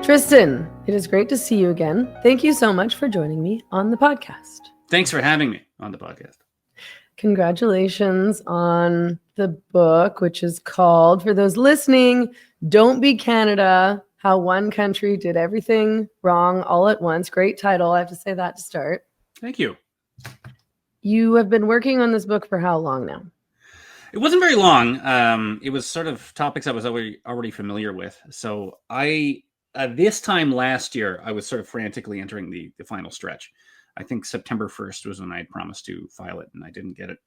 Tristin, it is great to see you again. Thank you so much for joining me on the podcast. Thanks for having me on the podcast. Congratulations on the book, which is called, for those listening, Don't Be Canada, How One Country Did Everything Wrong All at Once. Great title. I have to say that to start. Thank you. You have been working on this book for how long now? It wasn't very long. It was sort of topics I was already familiar with. So this time last year, I was sort of frantically entering the final stretch. I think September 1st was when I had promised to file it, and I didn't get it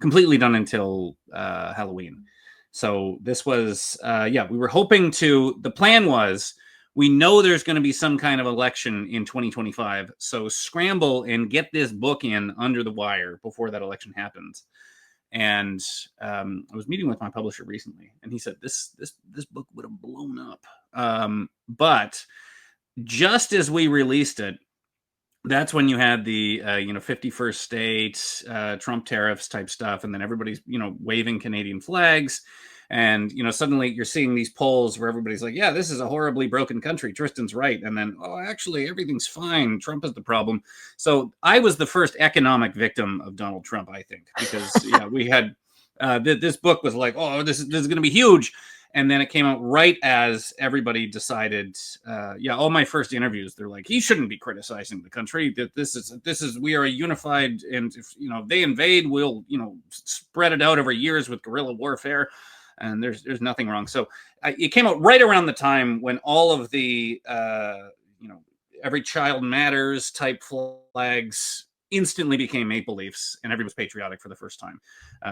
completely done until Halloween. So this was, we were hoping to, the plan was, we know there's going to be some kind of election in 2025, so scramble and get this book in under the wire before that election happens. And I was meeting with my publisher recently, and he said, this book would have blown up. But just as we released it, that's when you had the 51st state, Trump tariffs type stuff, and then everybody's waving Canadian flags, and suddenly you're seeing these polls where everybody's like, yeah, this is a horribly broken country, Tristan's right, and then, oh, actually everything's fine, Trump is the problem. So I was the first economic victim of Donald Trump, I think, because we had this book was like, oh, this is going to be huge. And then it came out right as everybody decided, all my first interviews, they're like, he shouldn't be criticizing the country. That this is, we are a unified, and if they invade, we'll spread it out over years with guerrilla warfare, and there's nothing wrong. So it came out right around the time when all of the every child matters type flags instantly became maple leafs, and everybody was patriotic for the first time.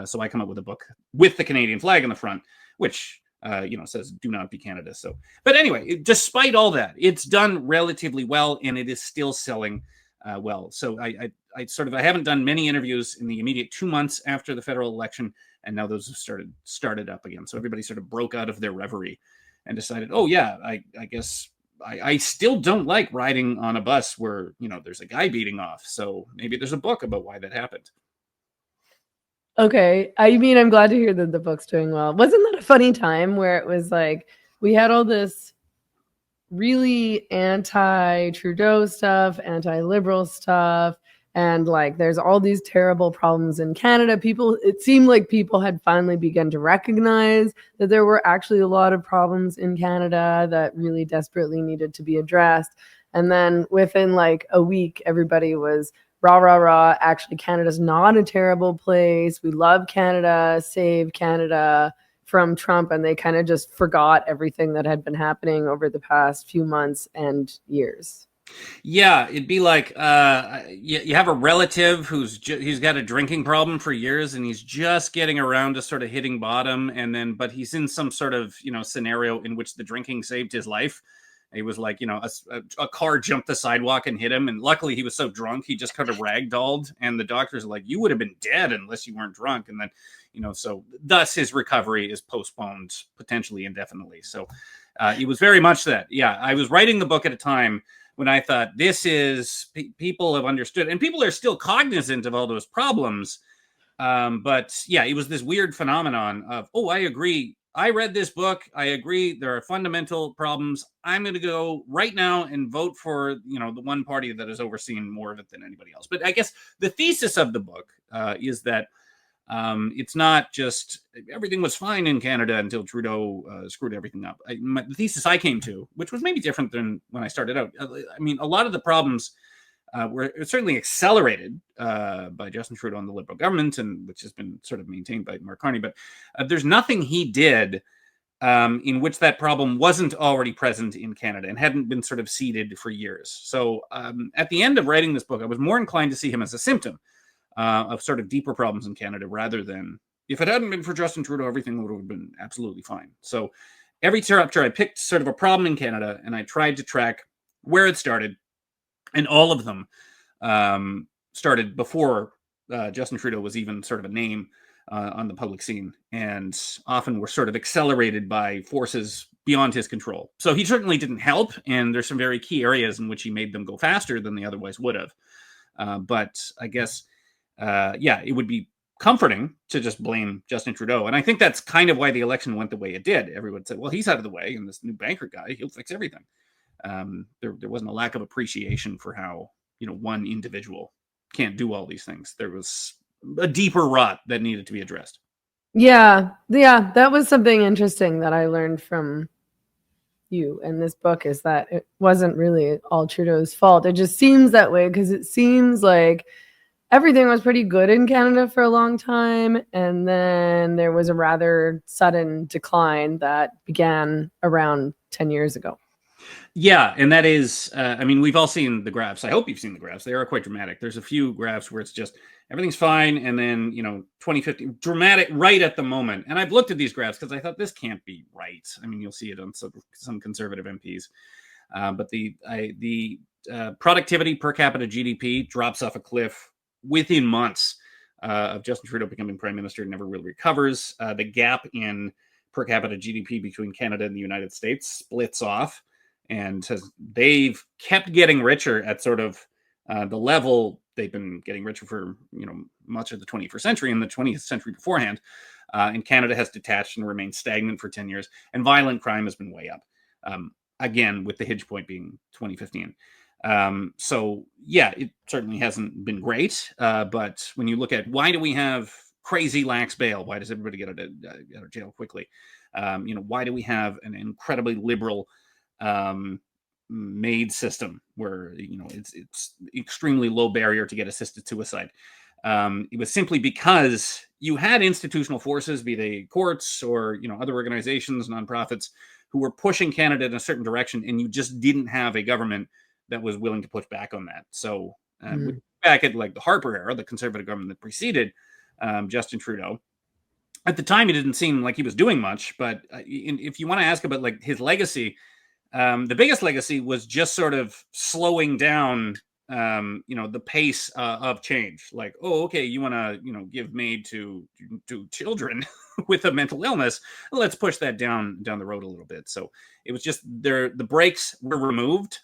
So I come up with a book with the Canadian flag in the front, which says "Do not be Canada." So, but anyway, despite all that, it's done relatively well, and it is still selling well. So I haven't done many interviews in the immediate 2 months after the federal election, and now those have started up again. So everybody sort of broke out of their reverie and decided, oh yeah, I guess I still don't like riding on a bus where there's a guy beating off. So maybe there's a book about why that happened. Okay. I mean, I'm glad to hear that the book's doing well. Wasn't that a funny time where it was like, we had all this really anti-Trudeau stuff, anti-liberal stuff, and like there's all these terrible problems in Canada. It seemed like people had finally begun to recognize that there were actually a lot of problems in Canada that really desperately needed to be addressed. And then within like a week, everybody was rah, rah, rah. Actually, Canada's not a terrible place. We love Canada. Save Canada from Trump. And they kind of just forgot everything that had been happening over the past few months and years. Yeah, it'd be like you have a relative he's got a drinking problem for years, and he's just getting around to sort of hitting bottom, but he's in some sort of scenario in which the drinking saved his life. He was like, a car jumped the sidewalk and hit him. And luckily he was so drunk, he just kind of ragdolled. And the doctors are like, you would have been dead unless you weren't drunk. And then, so thus his recovery is postponed potentially indefinitely. So it was very much that. Yeah, I was writing the book at a time when I thought people have understood, and people are still cognizant of all those problems. But yeah, it was this weird phenomenon of, oh, I agree. I read this book. I agree. There are fundamental problems. I'm going to go right now and vote for, the one party that has overseen more of it than anybody else. But I guess the thesis of the book is that it's not just everything was fine in Canada until Trudeau screwed everything up. The thesis I came to, which was maybe different than when I started out. I mean, a lot of the problems were certainly accelerated by Justin Trudeau and the Liberal government, and which has been sort of maintained by Mark Carney. But there's nothing he did in which that problem wasn't already present in Canada and hadn't been sort of seeded for years. So at the end of writing this book, I was more inclined to see him as a symptom of sort of deeper problems in Canada, rather than, if it hadn't been for Justin Trudeau, everything would have been absolutely fine. So every chapter I picked sort of a problem in Canada, and I tried to track where it started. And all of them started before Justin Trudeau was even sort of a name on the public scene, and often were sort of accelerated by forces beyond his control. So he certainly didn't help, and there's some very key areas in which he made them go faster than they otherwise would have. But I guess, it would be comforting to just blame Justin Trudeau. And I think that's kind of why the election went the way it did. Everyone said, well, he's out of the way, and this new banker guy, he'll fix everything. there wasn't a lack of appreciation for how, one individual can't do all these things. There was a deeper rot that needed to be addressed. Yeah, that was something interesting that I learned from you in this book, is that it wasn't really all Trudeau's fault. It just seems that way because it seems like everything was pretty good in Canada for a long time, and then there was a rather sudden decline that began around 10 years ago. Yeah, and that is, we've all seen the graphs. I hope you've seen the graphs. They are quite dramatic. There's a few graphs where it's just everything's fine, and then 2050 dramatic right at the moment. And I've looked at these graphs because I thought this can't be right. You'll see it on some conservative MPs, but the productivity per capita GDP drops off a cliff within months of Justin Trudeau becoming prime minister. Never really recovers. The gap in per capita GDP between Canada and the United States splits off. And they've kept getting richer at sort of the level they've been getting richer for much of the 21st century and the 20th century beforehand. And Canada has detached and remained stagnant for 10 years. And violent crime has been way up. Again, with the hinge point being 2015. So yeah, it certainly hasn't been great. But when you look at why do we have crazy lax bail? Why does everybody get out of jail quickly? Why do we have an incredibly liberal MAiD system where it's extremely low barrier to get assisted suicide? It was simply because you had institutional forces, be they courts or other organizations, nonprofits, who were pushing Canada in a certain direction, and you just didn't have a government that was willing to push back on that. So back at like the Harper era, the conservative government that preceded Justin Trudeau, at the time, it didn't seem like he was doing much. But if you want to ask about like his legacy, the biggest legacy was just sort of slowing down, the pace of change. Like, oh, okay, you want to, give MAiD to children with a mental illness. Let's push that down the road a little bit. So it was just the brakes were removed.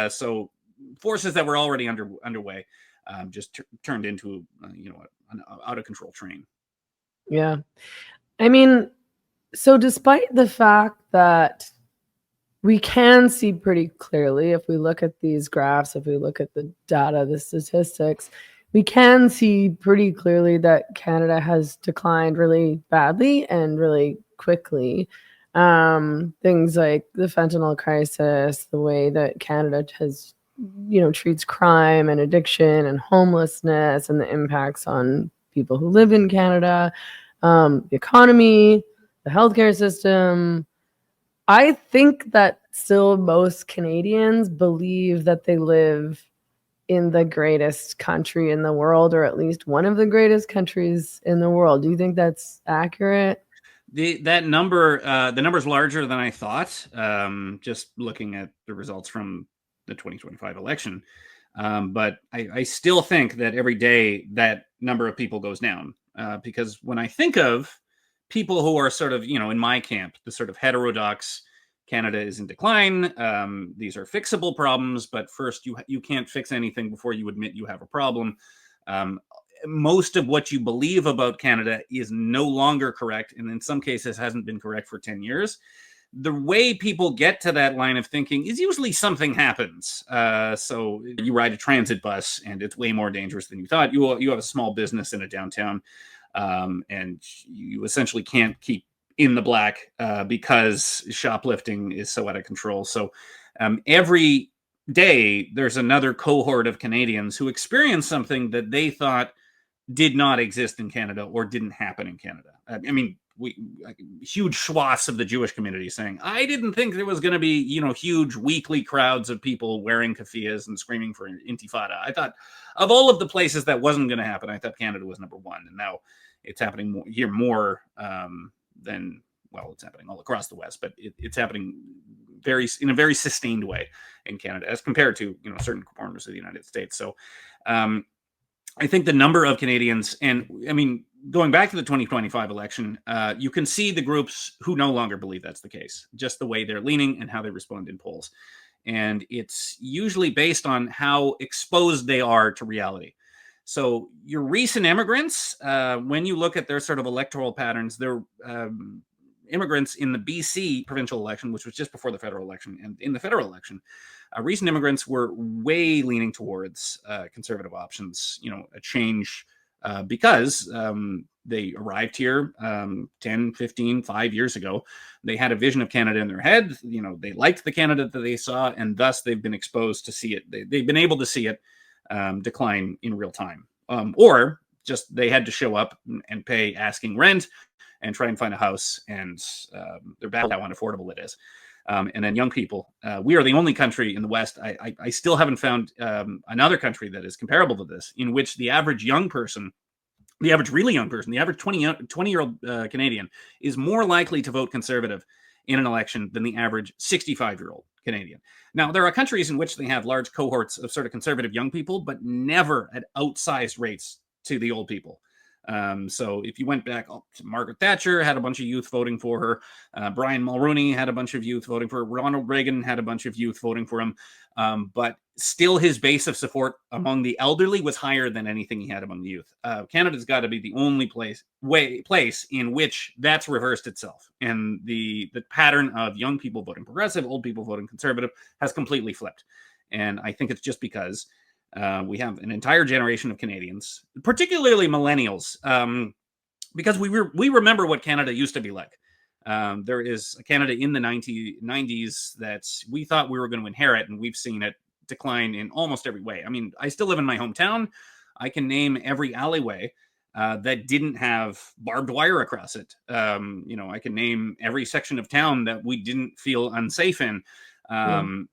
So forces that were already underway just turned into, an out of control train. Yeah. So despite the fact that we can see pretty clearly, if we look at these graphs, if we look at the data, the statistics, we can see pretty clearly that Canada has declined really badly and really quickly. Things like the fentanyl crisis, the way that Canada has, treats crime and addiction and homelessness and the impacts on people who live in Canada, the economy, the healthcare system. I think that still most Canadians believe that they live in the greatest country in the world, or at least one of the greatest countries in the world. Do you think that's accurate? The number's larger than I thought. Just looking at the results from the 2025 election. But I still think that every day that number of people goes down. Because when I think of people who are sort of, in my camp, the sort of heterodox, Canada is in decline. These are fixable problems, but first you can't fix anything before you admit you have a problem. Most of what you believe about Canada is no longer correct, and in some cases hasn't been correct for 10 years. The way people get to that line of thinking is usually something happens. So you ride a transit bus and it's way more dangerous than you thought. You have a small business in a downtown, and you essentially can't keep in the black because shoplifting is so out of control. So every day there's another cohort of Canadians who experience something that they thought did not exist in Canada or didn't happen in Canada. Huge swaths of the Jewish community saying, I didn't think there was going to be, huge weekly crowds of people wearing keffiyehs and screaming for intifada. I thought of all of the places that wasn't going to happen, I thought Canada was number one. And now it's happening more than, well, it's happening all across the West, but it's happening in a very sustained way in Canada as compared to, certain corners of the United States. So I think the number of Canadians, and going back to the 2025 election, you can see the groups who no longer believe that's the case, just the way they're leaning and how they respond in polls. And it's usually based on how exposed they are to reality. So your recent immigrants, when you look at their sort of electoral patterns, they're immigrants in the BC provincial election, which was just before the federal election, and in the federal election, recent immigrants were way leaning towards conservative options, a change because they arrived here 10, 15, 5 years ago. They had a vision of Canada in their head. They liked the Canada that they saw, and thus they've been exposed to see it. They've been able to see it decline in real time. Or just they had to show up and pay asking rent and try and find a house, and they're bad how unaffordable it is. And then young people, we are the only country in the West. I still haven't found another country that is comparable to this, in which the average young person, the average really young person, the average 20-year-old Canadian is more likely to vote Conservative in an election than the average 65-year-old Canadian. Now, there are countries in which they have large cohorts of sort of conservative young people, but never at outsized rates to the old people. So if you went back to Margaret Thatcher, had a bunch of youth voting for her. Brian Mulroney had a bunch of youth voting for her. Ronald Reagan had a bunch of youth voting for him. But still his base of support among the elderly was higher than anything he had among the youth. Canada's got to be the only place in which that's reversed itself. And the pattern of young people voting progressive, old people voting conservative has completely flipped. And I think it's just because we have an entire generation of Canadians, particularly millennials, because we remember what Canada used to be like. There is a Canada in the 90s that we thought we were going to inherit, and we've seen it decline in almost every way. I mean, I still live in my hometown. I can name every alleyway that didn't have barbed wire across it. I can name every section of town that we didn't feel unsafe in. And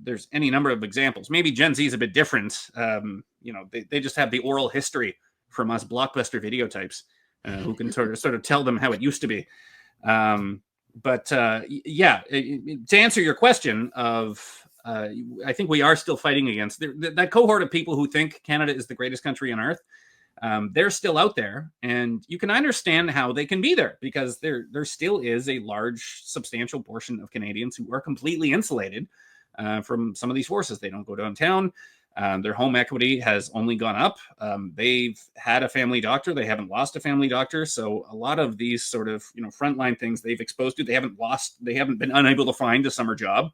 there's any number of examples. Maybe Gen Z is a bit different. They just have the oral history from us Blockbuster video types who can sort of tell them how it used to be. To answer your question I think we are still fighting against that cohort of people who think Canada is the greatest country on earth. They're still out there, and you can understand how they can be there, because there still is a large, substantial portion of Canadians who are completely insulated from some of these forces. They don't go downtown. Their home equity has only gone up. They've had a family doctor. They haven't lost a family doctor. So a lot of these sort of frontline things they've exposed to, they haven't been unable to find a summer job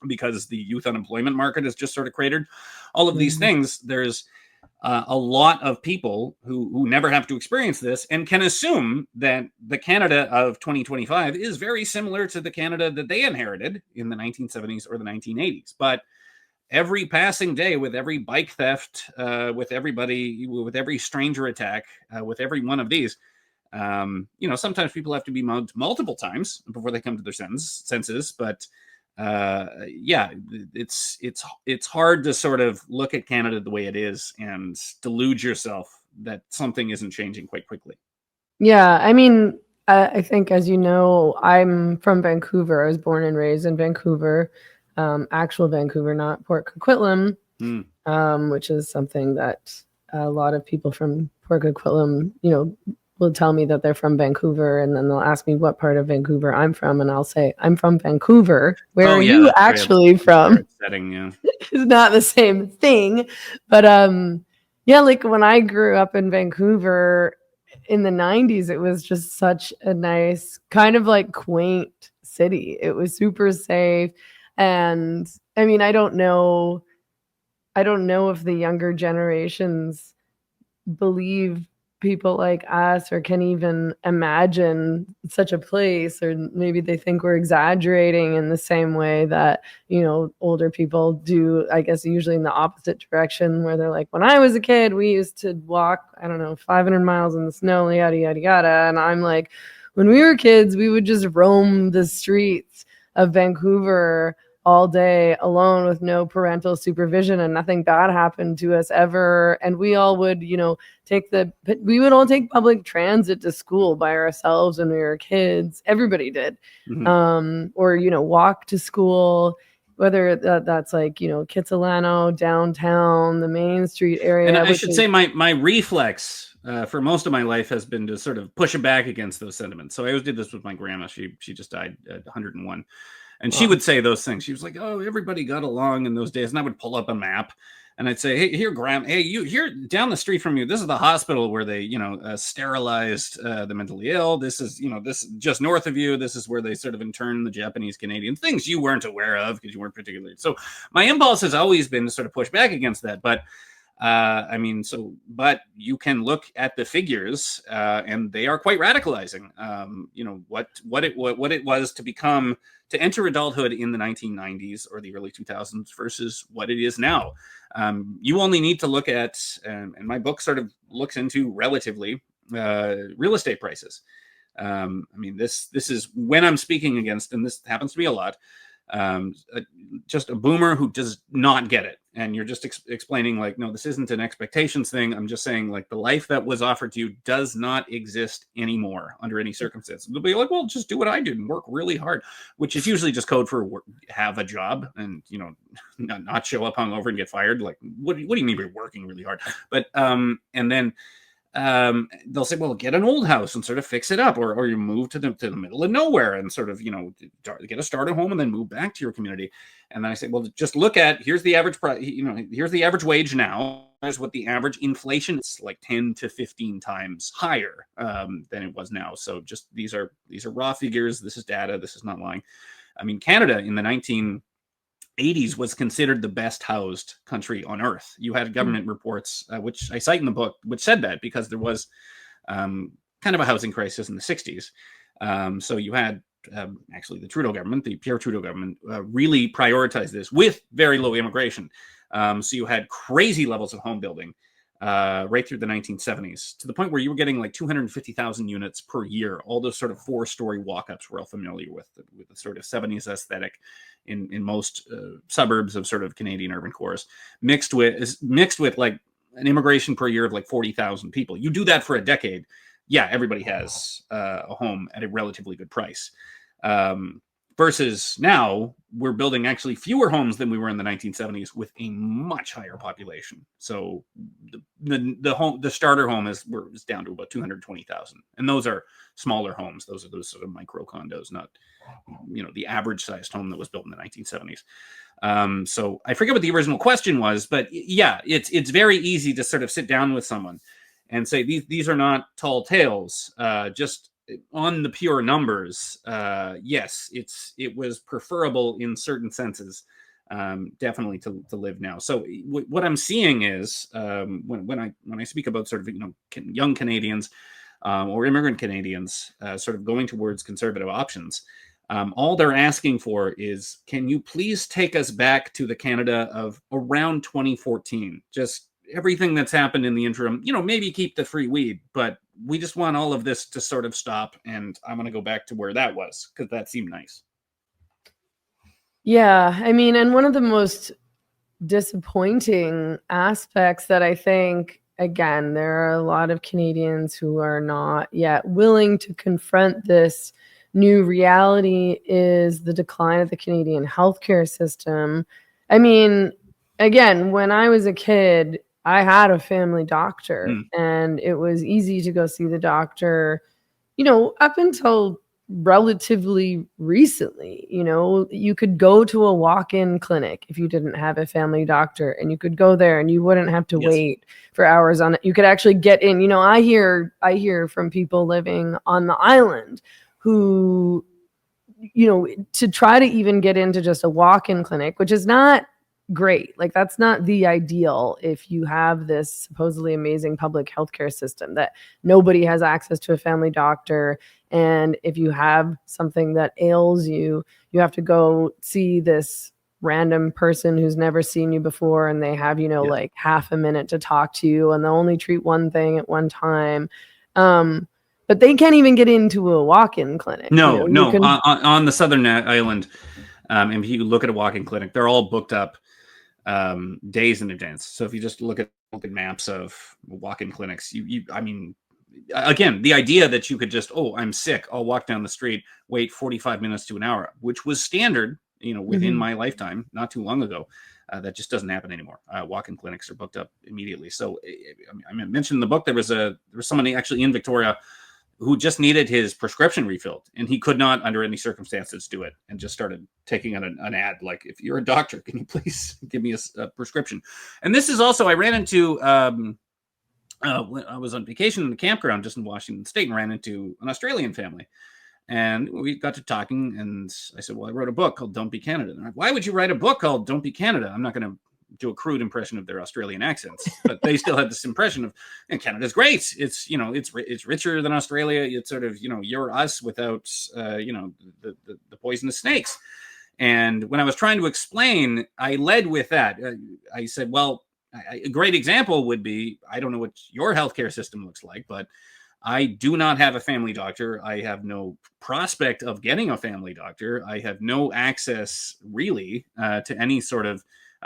because the youth unemployment market has just sort of cratered. All of these things, there's a lot of people who never have to experience this and can assume that the Canada of 2025 is very similar to the Canada that they inherited in the 1970s or the 1980s. But every passing day, with every bike theft, with every stranger attack, with every one of these, sometimes people have to be mugged multiple times before they come to their senses. But it's hard to sort of look at Canada the way it is and delude yourself that something isn't changing quite quickly. Yeah, I mean, I think, as you know, I'm from Vancouver. I was born and raised in Vancouver, actual Vancouver, not Port Coquitlam, which is something that a lot of people from Port Coquitlam, will tell me that they're from Vancouver, and then they'll ask me what part of Vancouver I'm from, and I'll say, I'm from Vancouver. Where are you actually from? Setting, yeah. It's not the same thing. But like when I grew up in Vancouver in the 90s, it was just such a nice, kind of like quaint city. It was super safe. And I mean, I don't know if the younger generations believe people like us or can even imagine such a place, or maybe they think we're exaggerating in the same way that older people do, I guess, usually in the opposite direction, where they're like, when I was a kid we used to walk 500 miles in the snow, yada yada yada. And I'm like, when we were kids we would just roam the streets of Vancouver all day alone with no parental supervision, and nothing bad happened to us ever. And we all would, we would all take public transit to school by ourselves when we were kids. Everybody did. Or, walk to school, whether that's like, Kitsilano, downtown, the Main Street area. And I should say my reflex for most of my life has been to sort of push back against those sentiments. So I always did this with my grandma. She just died at 101. And she would say those things. She was like, oh, everybody got along in those days. And I would pull up a map And I'd say, hey, here, Graham, hey, you here down the street from you, this is the hospital where they, sterilized the mentally ill. This is, this just north of you. This is where they sort of interned the Japanese Canadian, things you weren't aware of because you weren't particularly. So my impulse has always been to sort of push back against that. But but you can look at the figures, and they are quite radicalizing. What it was to enter adulthood in the 1990s or the early 2000s versus what it is now. You only need to look at, and my book sort of looks into relatively real estate prices. This is when I'm speaking against, and this happens to be a lot, just a boomer who does not get it. And you're just explaining like, no, this isn't an expectations thing. I'm just saying like the life that was offered to you does not exist anymore under any circumstance. They'll be like, well, just do what I did and work really hard, which is usually just code for have a job and, not show up hungover and get fired. Like, what do you mean by working really hard? But, and then, they'll say, well, get an old house and sort of fix it up, or you move to the middle of nowhere and sort of, get a starter home and then move back to your community. And then I say, well, just look at, here's the average price, here's the average wage now. Here's what the average inflation is, like 10 to 15 times higher than it was now. So just, these are raw figures. This is data. This is not lying. Canada in the 1980s was considered the best housed country on earth. You had government reports, which I cite in the book, which said that because there was kind of a housing crisis in the 60s. So you had actually the Trudeau government, the Pierre Trudeau government, really prioritized this with very low immigration. So you had crazy levels of home building right through the 1970s, to the point where you were getting like 250,000 units per year. All those sort of 4-story walk-ups we're all familiar with the sort of 70s aesthetic in most suburbs of sort of Canadian urban cores, mixed with like an immigration per year of like 40,000 people. You do that for a decade, yeah, everybody has a home at a relatively good price. Versus now, we're building actually fewer homes than we were in the 1970s with a much higher population. So the starter home is down to about 220,000, and those are smaller homes. Those are those sort of micro condos, not the average sized home that was built in the 1970s. So I forget what the original question was, but yeah, it's very easy to sort of sit down with someone and say these are not tall tales. Just on the pure numbers, yes, it was preferable in certain senses, definitely to live now. So what I'm seeing is when I speak about sort of young Canadians or immigrant Canadians sort of going towards conservative options, all they're asking for is, can you please take us back to the Canada of around 2014? Just everything that's happened in the interim, maybe keep the free weed, but we just want all of this to sort of stop. And I'm going to go back to where that was, because that seemed nice. Yeah. And one of the most disappointing aspects that I think, again, there are a lot of Canadians who are not yet willing to confront this new reality, is the decline of the Canadian healthcare system. Again, when I was a kid, I had a family doctor, and it was easy to go see the doctor, up until relatively recently. You could go to a walk-in clinic if you didn't have a family doctor, and you could go there and you wouldn't have to wait for hours on it. You could actually get in. I hear from people living on the island who, to try to even get into just a walk-in clinic, which is not great. Like, that's not the ideal if you have this supposedly amazing public healthcare system, that nobody has access to a family doctor. And if you have something that ails you, you have to go see this random person who's never seen you before, and they have, like half a minute to talk to you, and they'll only treat one thing at one time. But they can't even get into a walk-in clinic. No. On the Southern Island, if you look at a walk-in clinic, they're all booked up days in advance. So if you just look at maps of walk-in clinics, again, the idea that you could just, I'm sick, I'll walk down the street, wait 45 minutes to an hour, which was standard, within my lifetime, not too long ago, that just doesn't happen anymore. Walk-in clinics are booked up immediately. So I mentioned in the book, there was someone actually in Victoria who just needed his prescription refilled, and he could not, under any circumstances, do it, and just started taking an ad like, "If you're a doctor, can you please give me a prescription?" And this is also, I ran into when I was on vacation in the campground just in Washington State, and ran into an Australian family. And we got to talking, and I said, "Well, I wrote a book called Don't Be Canada." And I'm like, "Why would you write a book called Don't Be Canada?" I'm not going to do a crude impression of their Australian accents, but they still had this impression of, and Canada's great. It's, you know, it's richer than Australia. It's sort of, you know, you're us without, you know, the poisonous snakes. And when I was trying to explain, I led with that. I said, well, a great example would be, I don't know what your healthcare system looks like, but I do not have a family doctor. I have no prospect of getting a family doctor. I have no access really to any sort of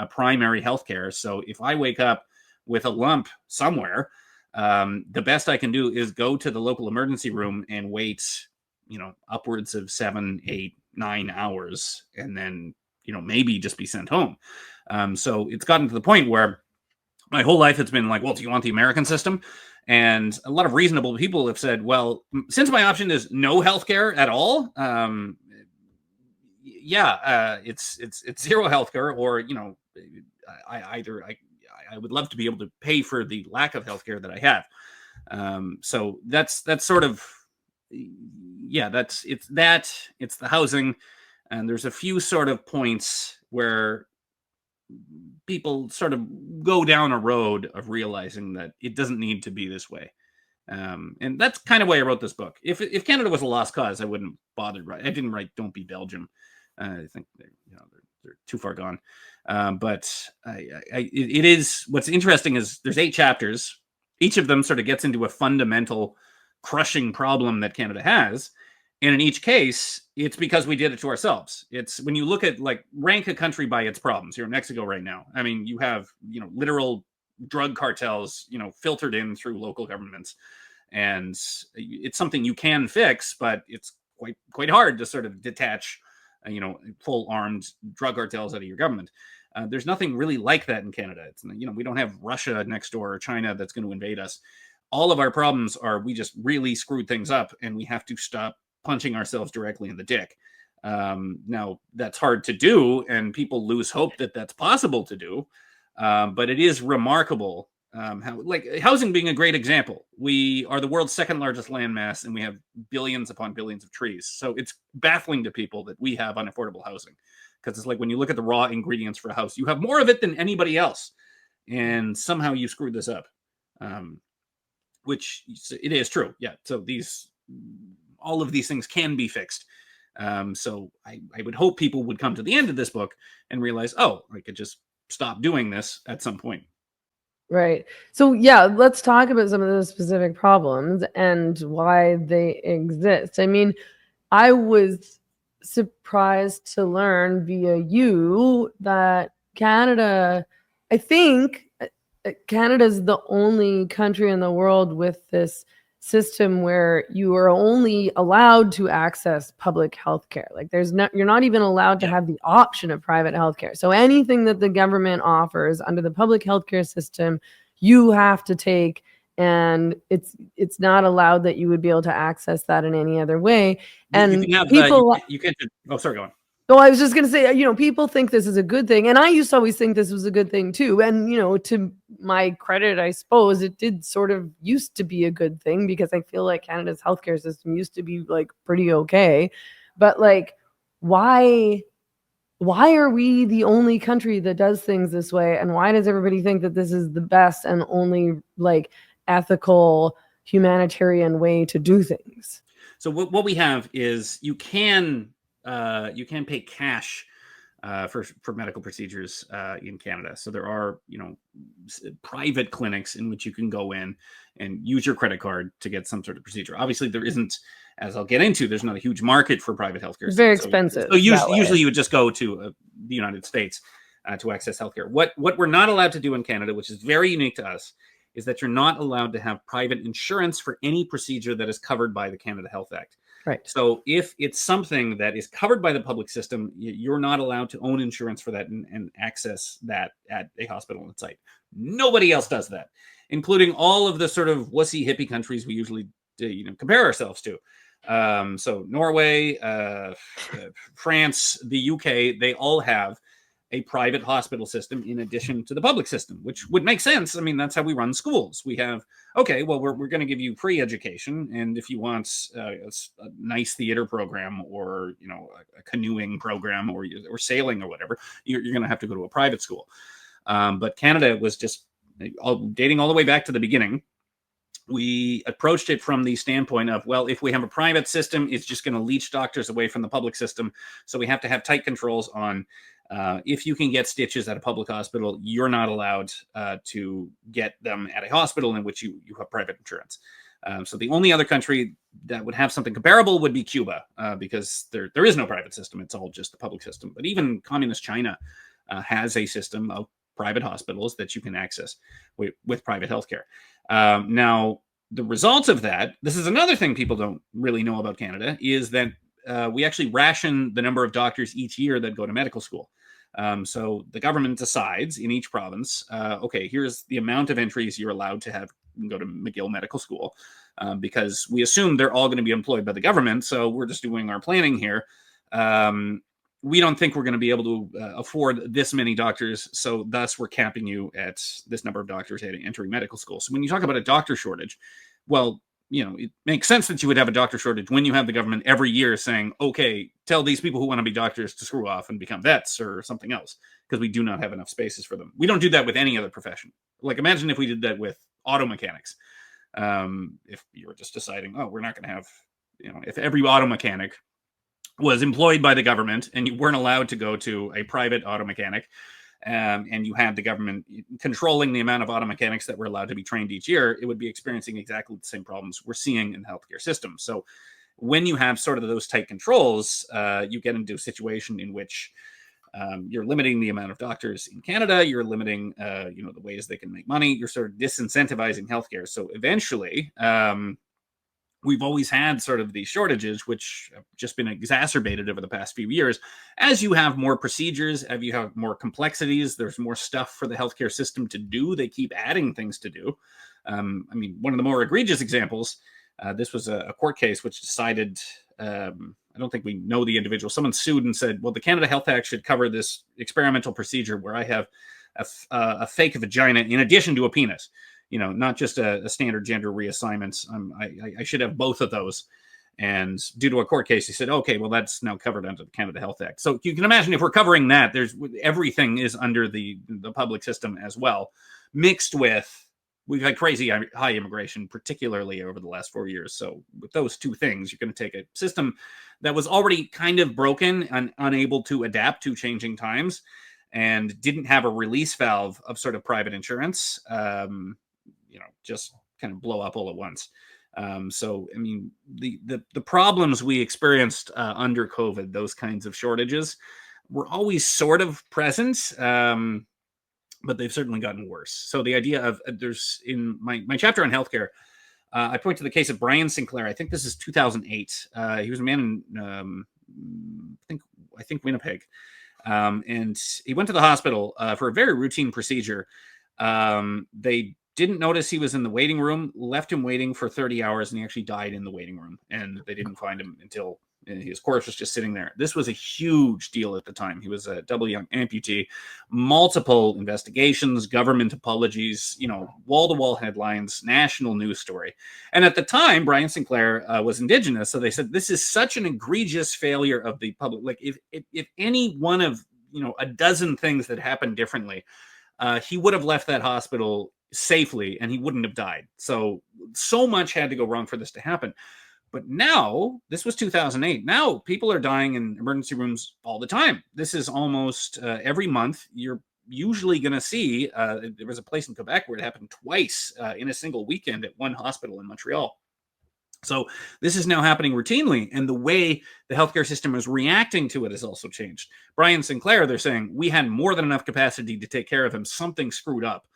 primary healthcare. So if I wake up with a lump somewhere, the best I can do is go to the local emergency room and wait, you know, upwards of 7, 8, 9 hours, and then, you know, maybe just be sent home. So it's gotten to the point where my whole life it's been like, well, do you want the American system? And a lot of reasonable people have said, well, since my option is no healthcare at all, it's zero healthcare, or, you know, I would love to be able to pay for the lack of healthcare that I have. So that's sort of, yeah, it's the housing, and there's a few sort of points where people sort of go down a road of realizing that it doesn't need to be this way. And that's kind of why I wrote this book. If Canada was a lost cause, I wouldn't bother. I didn't write "Don't Be Belgium." I think they're too far gone. But it is, what's interesting is there's 8 chapters. Each of them sort of gets into a fundamental, crushing problem that Canada has. And in each case, it's because we did it to ourselves. It's when you look at, like, rank a country by its problems. You're in Mexico right now. I mean, you have, you know, literal drug cartels, you know, filtered in through local governments. And it's something you can fix, but it's quite hard to sort of detach, you know, full armed drug cartels out of your government. There's nothing really like that in Canada. It's, you know, we don't have Russia next door or China that's going to invade us. All of our problems are, we just really screwed things up, and we have to stop punching ourselves directly in the dick. Now, that's hard to do, and people lose hope that that's possible to do. But it is remarkable how, like, housing being a great example. We are the world's second largest landmass, and we have billions upon billions of trees. So it's baffling to people that we have unaffordable housing, because it's like, when you look at the raw ingredients for a house, you have more of it than anybody else, and somehow you screwed this up. Which it is true, yeah. So all of these things can be fixed. So I would hope people would come to the end of this book and realize, oh, I could just stop doing this at some point. Right. So yeah, let's talk about some of those specific problems and why they exist. I mean, I was surprised to learn via you that Canada, I think Canada's the only country in the world with this system where you are only allowed to access public health care. Like, you're not even allowed to have the option of private health care. So anything that the government offers under the public healthcare system, you have to take, and it's not allowed that you would be able to access that in any other way. And you can have, people, you can't. Oh, sorry, go on. so I was just going to say, you know, people think this is a good thing. And I used to always think this was a good thing too. And, you know, to my credit, I suppose it did sort of used to be a good thing, because I feel like Canada's healthcare system used to be, like, pretty okay. But, like, why are we the only country that does things this way? And why does everybody think that this is the best and only, like, ethical, humanitarian way to do things? So what we have is, you can pay cash for medical procedures in Canada. So there are, you know, private clinics in which you can go in and use your credit card to get some sort of procedure. Obviously, there isn't, as I'll get into, there's not a huge market for private healthcare. It's very expensive. So usually you would just go to the United States to access healthcare. What we're not allowed to do in Canada, which is very unique to us, is that you're not allowed to have private insurance for any procedure that is covered by the Canada Health Act. Right. So if it's something that is covered by the public system, you're not allowed to own insurance for that and access that at a hospital on site. Nobody else does that, including all of the sort of wussy hippie countries we usually to compare ourselves to. So Norway, France, the UK, they all have a private hospital system in addition to the public system, which would make sense. I mean, that's how we run schools. We have, okay, well, we're going to give you free education. And if you want a nice theater program or, a canoeing program or sailing or whatever, you're going to have to go to a private school. But Canada was just dating all the way back to the beginning. We approached it from the standpoint of, well, if we have a private system, it's just going to leech doctors away from the public system. So we have to have tight controls on if you can get stitches at a public hospital, you're not allowed to get them at a hospital in which you have private insurance. So the only other country that would have something comparable would be Cuba, because there is no private system. It's all just the public system. But even communist China has a system of private hospitals that you can access with private healthcare. Now, the results of that, this is another thing people don't really know about Canada, is that we actually ration the number of doctors each year that go to medical school. So the government decides in each province, okay, here's the amount of entries you're allowed to have go to McGill Medical School, because we assume they're all going to be employed by the government. So we're just doing our planning here. We don't think we're going to be able to afford this many doctors. So thus we're capping you at this number of doctors entering medical school. So when you talk about a doctor shortage, well, it makes sense that you would have a doctor shortage when you have the government every year saying, okay, tell these people who want to be doctors to screw off and become vets or something else, because we do not have enough spaces for them. We don't do that with any other profession. Like, imagine if we did that with auto mechanics. If you were just deciding, oh, we're not going to have, if every auto mechanic was employed by the government and you weren't allowed to go to a private auto mechanic, and you had the government controlling the amount of auto mechanics that were allowed to be trained each year, it would be experiencing exactly the same problems we're seeing in the healthcare system. So when you have sort of those tight controls, you get into a situation in which you're limiting the amount of doctors in Canada, you're limiting the ways they can make money, you're sort of disincentivizing healthcare. So eventually, we've always had sort of these shortages, which have just been exacerbated over the past few years. As you have more procedures, as you have more complexities, there's more stuff for the healthcare system to do. They keep adding things to do. One of the more egregious examples, this was a court case which decided, I don't think we know the individual. Someone sued and said, well, the Canada Health Act should cover this experimental procedure where I have a fake vagina in addition to a penis. Not just a standard gender reassignment. I should have both of those. And due to a court case, he said, okay, well, that's now covered under the Canada Health Act. So you can imagine if we're covering that, everything is under the public system as well, mixed with, we've had crazy high immigration, particularly over the last 4 years. So with those two things, you're going to take a system that was already kind of broken and unable to adapt to changing times and didn't have a release valve of sort of private insurance, just kind of blow up all at once. The problems we experienced under COVID, those kinds of shortages, were always sort of present, but they've certainly gotten worse. So the idea of there's in my chapter on healthcare, I point to the case of Brian Sinclair. I think this is 2008. He was a man in I think Winnipeg, and he went to the hospital for a very routine procedure. They didn't notice he was in the waiting room, left him waiting for 30 hours, and he actually died in the waiting room. And they didn't find him until his corpse was just sitting there. This was a huge deal at the time. He was a double young amputee, multiple investigations, government apologies, wall-to-wall headlines, national news story. And at the time, Brian Sinclair was Indigenous. So they said, this is such an egregious failure of the public. Like if any one of, a dozen things that happened differently, he would have left that hospital safely and he wouldn't have died. So much had to go wrong for this to happen. But now, this was 2008. Now people are dying in emergency rooms all the time. This is almost every month. You're usually going to see, there was a place in Quebec where it happened twice in a single weekend at one hospital in Montreal. So this is now happening routinely, and the way the healthcare system is reacting to it has also changed. Brian Sinclair, they're saying, we had more than enough capacity to take care of him. Something screwed up.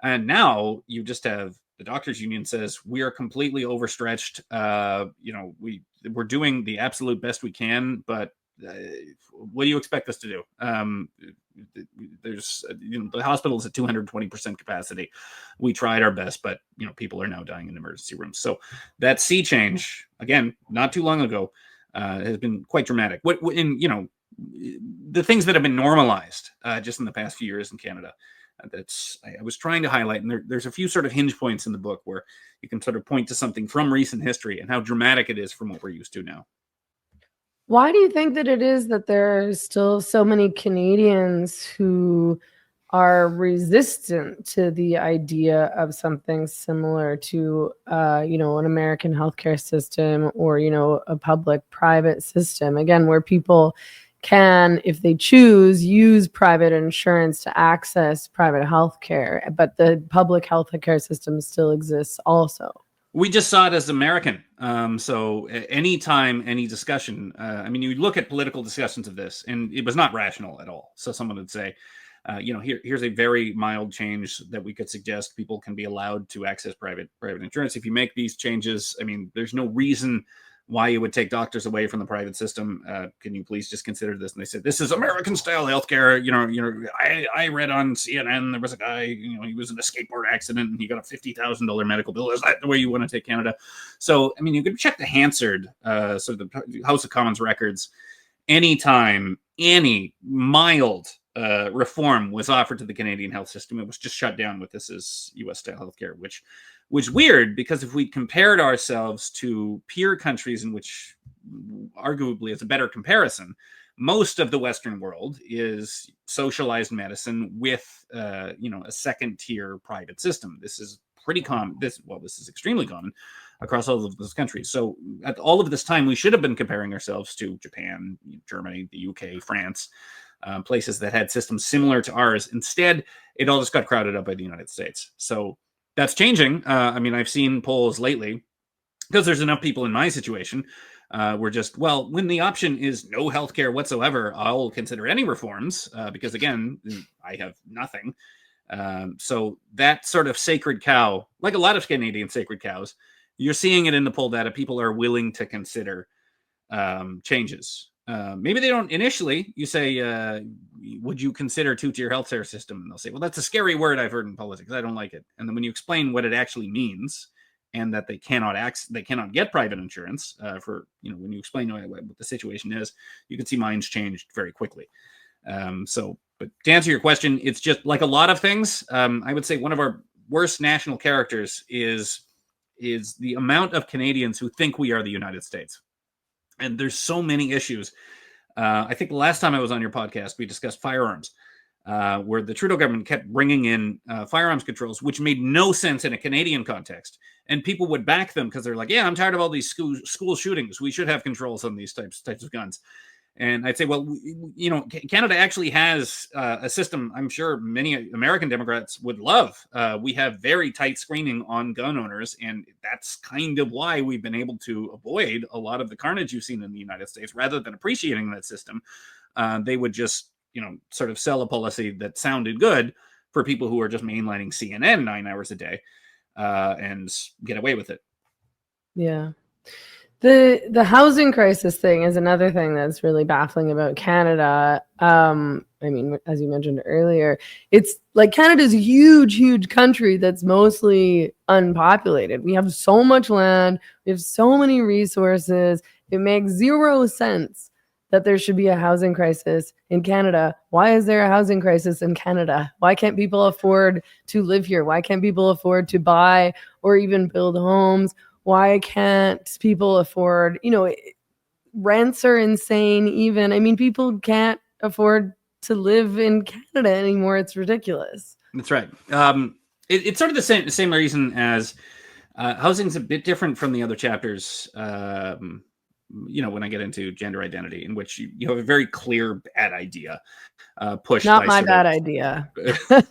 And now you just have the doctors union says we are completely overstretched. We're doing the absolute best we can, but what do you expect us to do? There's the hospital's at 220% capacity. We tried our best, but people are now dying in emergency rooms. So that sea change, again, not too long ago, has been quite dramatic. The things that have been normalized just in the past few years in Canada, I was trying to highlight, and there's a few sort of hinge points in the book where you can sort of point to something from recent history and how dramatic it is from what we're used to now. Why do you think that it is that there are still so many Canadians who are resistant to the idea of something similar to, an American healthcare system or, a public-private system? Again, where people can, if they choose, use private insurance to access private healthcare, but the public healthcare system still exists also. We just saw it as American. So anytime, any discussion, you look at political discussions of this, and it was not rational at all. So someone would say, here's a very mild change that we could suggest. People can be allowed to access private insurance. If you make these changes, there's no reason why you would take doctors away from the private system. Can you please just consider this? And they said, this is American style healthcare. I read on CNN, there was a guy, he was in a skateboard accident and he got a $50,000 medical bill. Is that the way you want to take Canada? So, you could check the Hansard, sort of the House of Commons records. Anytime any mild reform was offered to the Canadian health system, it was just shut down with this is US style healthcare, which was weird, because if we compared ourselves to peer countries in which arguably is a better comparison, most of the Western world is socialized medicine with a second tier private system. This is pretty common. This is extremely common across all of those countries. So at all of this time, we should have been comparing ourselves to Japan, Germany, the UK, France, places that had systems similar to ours. Instead, it all just got crowded up by the United States. So that's changing. I've seen polls lately, because there's enough people in my situation. We're just, when the option is no healthcare whatsoever, I'll consider any reforms, because again, I have nothing. So that sort of sacred cow, like a lot of Canadian sacred cows, you're seeing it in the poll data. People are willing to consider changes. Maybe they don't initially. You say, would you consider two-tier healthcare system? And they'll say, well, that's a scary word I've heard in politics. I don't like it. And then when you explain what it actually means, and that they cannot get private insurance when you explain what the situation is, you can see minds changed very quickly. But to answer your question, it's just like a lot of things. I would say one of our worst national characters is the amount of Canadians who think we are the United States. And there's so many issues. I think the last time I was on your podcast, we discussed firearms, where the Trudeau government kept bringing in firearms controls, which made no sense in a Canadian context. And people would back them because they're like, yeah, I'm tired of all these school shootings. We should have controls on these types of guns. And I'd say, well, Canada actually has a system I'm sure many American Democrats would love. We have very tight screening on gun owners, and that's kind of why we've been able to avoid a lot of the carnage you've seen in the United States. Rather than appreciating that system, they would just, sort of sell a policy that sounded good for people who are just mainlining CNN 9 hours a day and get away with it. Yeah. The housing crisis thing is another thing that's really baffling about Canada. As you mentioned earlier, it's like Canada's a huge country that's mostly unpopulated. We have so much land, we have so many resources. It makes zero sense that there should be a housing crisis in Canada. Why is there a housing crisis in Canada? Why can't people afford to live here? Why can't people afford to buy or even build homes? Why can't people afford, rents are insane even. People can't afford to live in Canada anymore. It's ridiculous. That's right. It's sort of the same reason as housing's a bit different from the other chapters, when I get into gender identity, in which you have a very clear bad idea pushed. Not my bad idea.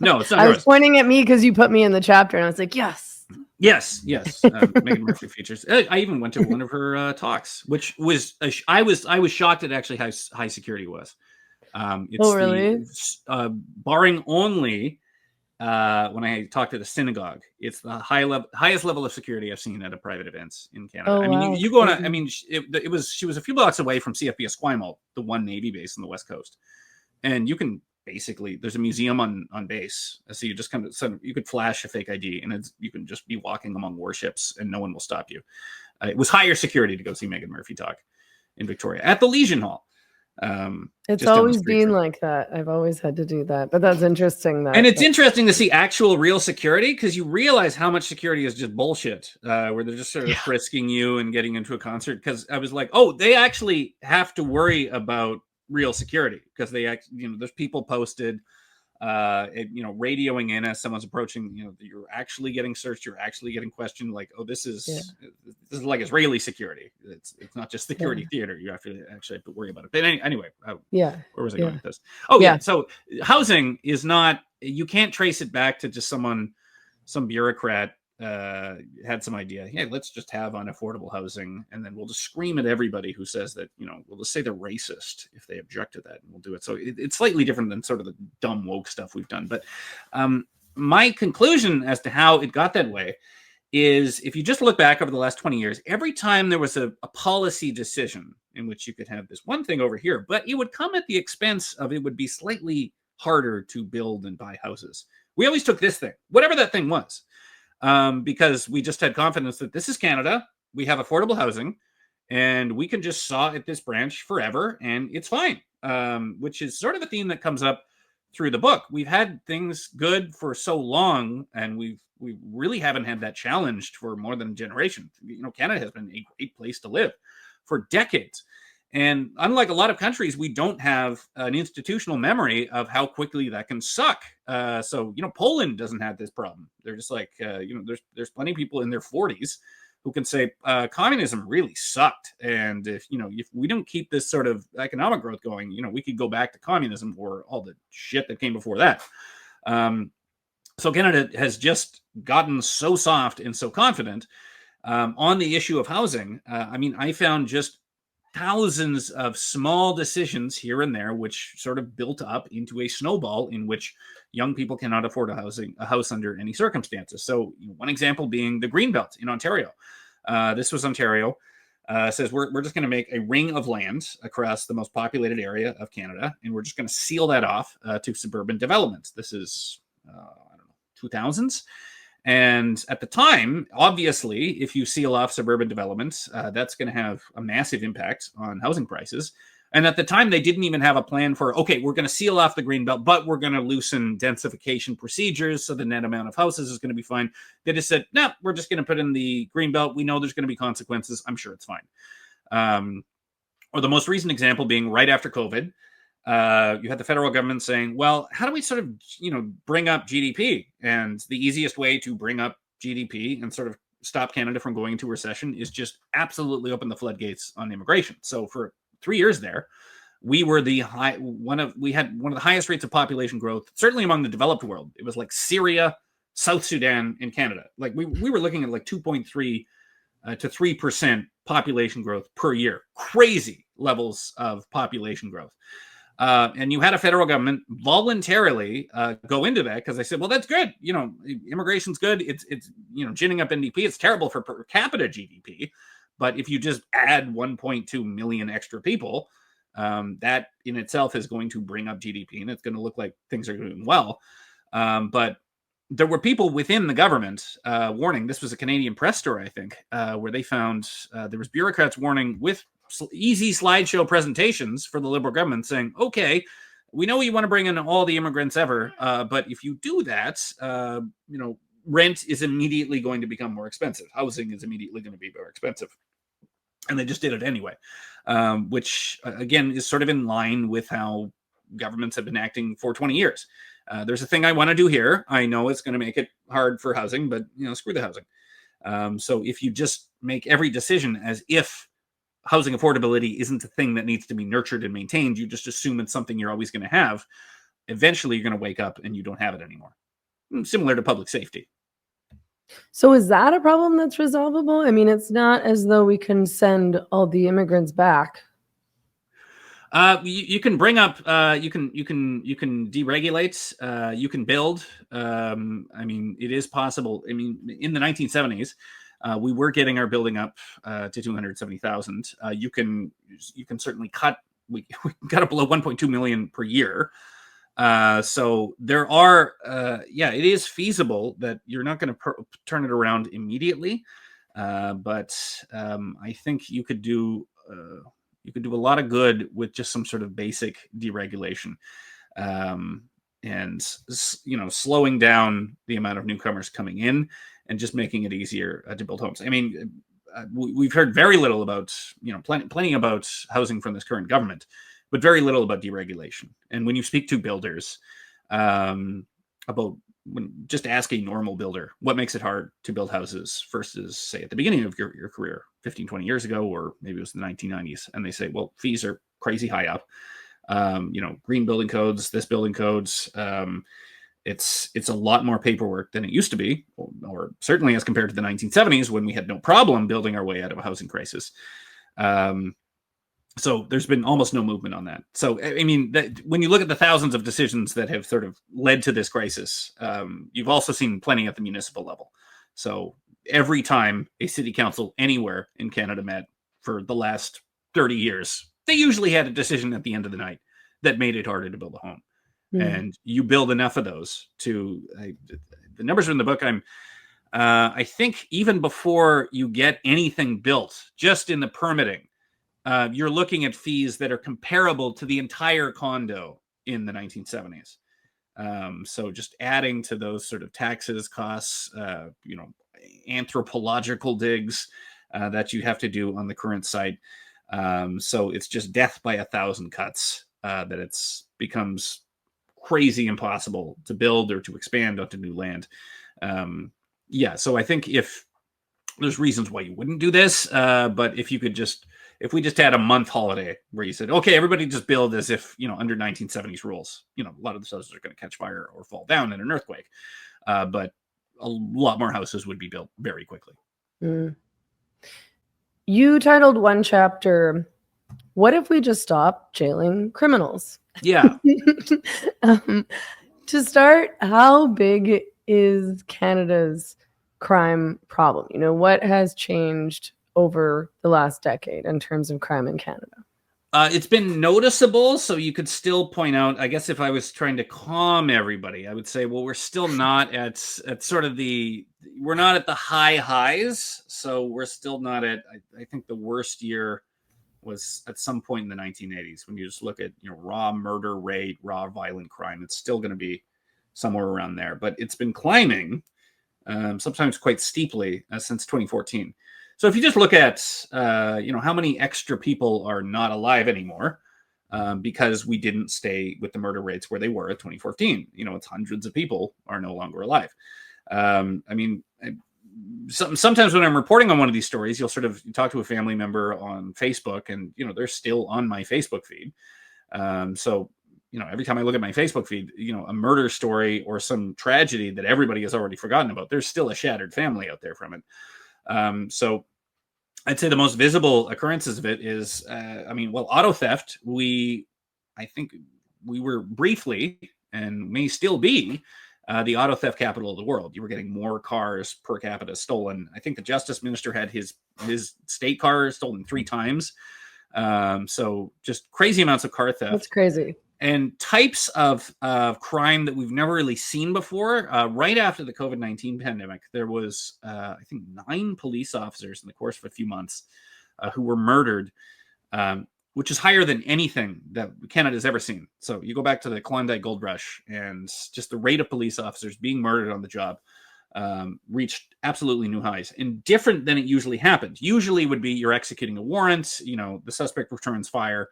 No, it's not I yours. was pointing at me because you put me in the chapter, and I was like, yes. Megan Murphy features. I even went to one of her talks, which was I was shocked at actually how high security was. It's really? barring only when I talked at the synagogue. It's the highest level of security I've seen at a private events in Canada. Oh, I mean, wow, you go on. crazy. I mean, she was a few blocks away from CFB Esquimalt, the one Navy base on the West Coast, and you can basically, there's a museum on base, so you just kind of, so you could flash a fake ID, and you can just be walking among warships, and no one will stop you. It was higher security to go see Meghan Murphy talk in Victoria at the Legion Hall. It's always been like that. I've always had to do that, but that's interesting. And it's interesting to see actual real security, because you realize how much security is just bullshit, where they're just sort of frisking you and getting into a concert. Because I was like, oh, they actually have to worry about real security, because they, there's people posted, radioing in as someone's approaching. You're actually getting searched, you're actually getting questioned. Like, oh, this is like Israeli security. It's not just security theater. You actually have to worry about it. But anyway, where was I going with this? Oh yeah. So housing is not. You can't trace it back to just some bureaucrat had some idea. Hey, let's just have unaffordable housing, and then we'll just scream at everybody who says that. We'll just say they're racist if they object to that, and we'll do it. So it's slightly different than sort of the dumb woke stuff we've done. But my conclusion as to how it got that way is, if you just look back over the last 20 years, every time there was a policy decision in which you could have this one thing over here, but it would come at the expense of, it would be slightly harder to build and buy houses. We always took this thing, whatever that thing was. Because we just had confidence that this is Canada, we have affordable housing, and we can just saw at this branch forever, and it's fine. Which is sort of a theme that comes up through the book. We've had things good for so long, and we really haven't had that challenged for more than a generation. Canada has been a great place to live for decades. And unlike a lot of countries, we don't have an institutional memory of how quickly that can suck. So Poland doesn't have this problem. They're just like, there's plenty of people in their 40s who can say communism really sucked. And if we don't keep this sort of economic growth going, we could go back to communism or all the shit that came before that. So Canada has just gotten so soft and so confident on the issue of housing. I found just thousands of small decisions here and there, which sort of built up into a snowball in which young people cannot afford a house under any circumstances. So one example being the Greenbelt in Ontario. This was Ontario. Says we're just going to make a ring of land across the most populated area of Canada, and we're just going to seal that off to suburban developments. This is, 2000s. And at the time, obviously, if you seal off suburban developments, that's going to have a massive impact on housing prices. And at the time, they didn't even have a plan for, okay, we're going to seal off the Greenbelt, but we're going to loosen densification procedures, so the net amount of houses is going to be fine. They just said, no, we're just going to put in the Greenbelt. We know there's going to be consequences. I'm sure it's fine. Or the most recent example being right after COVID, you had the federal government saying, well, how do we sort of, bring up GDP? And the easiest way to bring up GDP and sort of stop Canada from going into recession is just absolutely open the floodgates on immigration. So for 3 years there, we were we had one of the highest rates of population growth, certainly among the developed world. It was like Syria, South Sudan, and Canada. Like we were looking at like 2.3 to 3% population growth per year. Crazy levels of population growth. And you had a federal government voluntarily go into that because they said, well, that's good. Immigration's good. It's ginning up NDP. It's terrible for per capita GDP. But if you just add 1.2 million extra people, that in itself is going to bring up GDP, and it's going to look like things are doing well. But there were people within the government warning. This was a Canadian press story, I think, where they found there was bureaucrats warning with easy slideshow presentations for the Liberal government saying, okay, we know you want to bring in all the immigrants ever, but if you do that, rent is immediately going to become more expensive. Housing is immediately going to be more expensive. And they just did it anyway, which, again, is sort of in line with how governments have been acting for 20 years. There's a thing I want to do here. I know it's going to make it hard for housing, but, screw the housing. So if you just make every decision as if housing affordability isn't a thing that needs to be nurtured and maintained, you just assume it's something you're always going to have, eventually you're going to wake up and you don't have it anymore. Similar to public safety. So is that a problem that's resolvable? I mean, it's not as though we can send all the immigrants back. You can bring up, you can deregulate, you can build. I mean, it is possible. I mean, in the 1970s, we were getting our building up to 270,000. You can certainly cut. We got up below 1.2 million per year. So there are, yeah, it is feasible that you're not going to turn it around immediately, but I think you could do. You could do a lot of good with just some sort of basic deregulation, and slowing down the amount of newcomers coming in and just making it easier to build homes. I mean, we've heard very little about plenty about housing from this current government, but very little about deregulation. And when you speak to builders about just ask a normal builder what makes it hard to build houses versus, say, at the beginning of your career 15, 20 years ago, or maybe it was the 1990s, and they say, well, fees are crazy high up. Green building codes, this building codes, it's a lot more paperwork than it used to be, or certainly as compared to the 1970s when we had no problem building our way out of a housing crisis. So there's been almost no movement on that. So, I mean, when you look at the thousands of decisions that have sort of led to this crisis, you've also seen plenty at the municipal level. So every time a city council anywhere in Canada met for the last 30 years, they usually had a decision at the end of the night that made it harder to build a home. And you build enough of those to the numbers are in the book. I think even before you get anything built, just in the permitting, you're looking at fees that are comparable to the entire condo in the 1970s. So just adding to those sort of taxes, costs, anthropological digs that you have to do on the current site. So it's just death by 1,000 cuts that it's becomes crazy impossible to build or to expand onto new land. Yeah, so I think if there's reasons why you wouldn't do this, but if we just had a month holiday where you said, okay, everybody just build as if, under 1970s rules, a lot of the houses are going to catch fire or fall down in an earthquake. But a lot more houses would be built very quickly. You titled one chapter, "What if we just stop jailing criminals?" Yeah. To start, how big is Canada's crime problem? What has changed over the last decade in terms of crime in Canada? It's been noticeable, so you could still point out, I guess if I was trying to calm everybody, I would say, well, we're still not at sort of we're not at the high highs, so we're still not at, I think the worst year was at some point in the 1980s. When you just look at, raw murder rate, raw violent crime, it's still going to be somewhere around there, but it's been climbing, sometimes quite steeply since 2014. So if you just look at, how many extra people are not alive anymore because we didn't stay with the murder rates where they were at 2014, it's hundreds of people are no longer alive. Sometimes when I'm reporting on one of these stories, you'll sort of talk to a family member on Facebook and, they're still on my Facebook feed. So, every time I look at my Facebook feed, a murder story or some tragedy that everybody has already forgotten about, there's still a shattered family out there from it. So I'd say the most visible occurrences of it is, auto theft. I think we were briefly and may still be the auto theft capital of the world. You were getting more cars per capita stolen. I think the justice minister had his state car stolen 3 times. So just crazy amounts of car theft. That's crazy. And types of crime that we've never really seen before. Right after the COVID-19 pandemic, there was, I think, 9 police officers in the course of a few months who were murdered, which is higher than anything that Canada's ever seen. So you go back to the Klondike Gold Rush, and just the rate of police officers being murdered on the job reached absolutely new highs, and different than it usually happens. Usually would be you're executing a warrant, the suspect returns fire.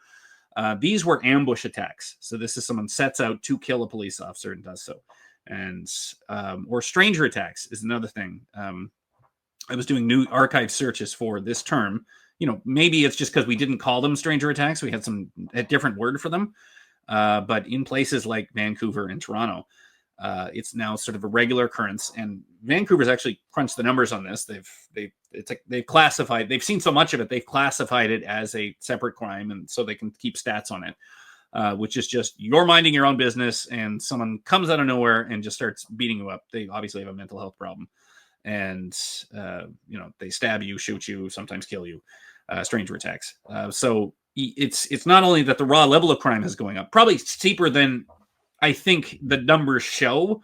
These were ambush attacks. So this is someone sets out to kill a police officer and does so. And or stranger attacks is another thing. I was doing new archive searches for this term. Maybe it's just because we didn't call them stranger attacks. We had a different word for them. But in places like Vancouver and Toronto, It's now sort of a regular occurrence, and Vancouver's actually crunched the numbers on this. They've classified. They've seen so much of it. They've classified it as a separate crime, and so they can keep stats on it. Which is just you're minding your own business, and someone comes out of nowhere and just starts beating you up. They obviously have a mental health problem, and they stab you, shoot you, sometimes kill you. Stranger attacks. So it's not only that the raw level of crime is going up, probably steeper than I think the numbers show,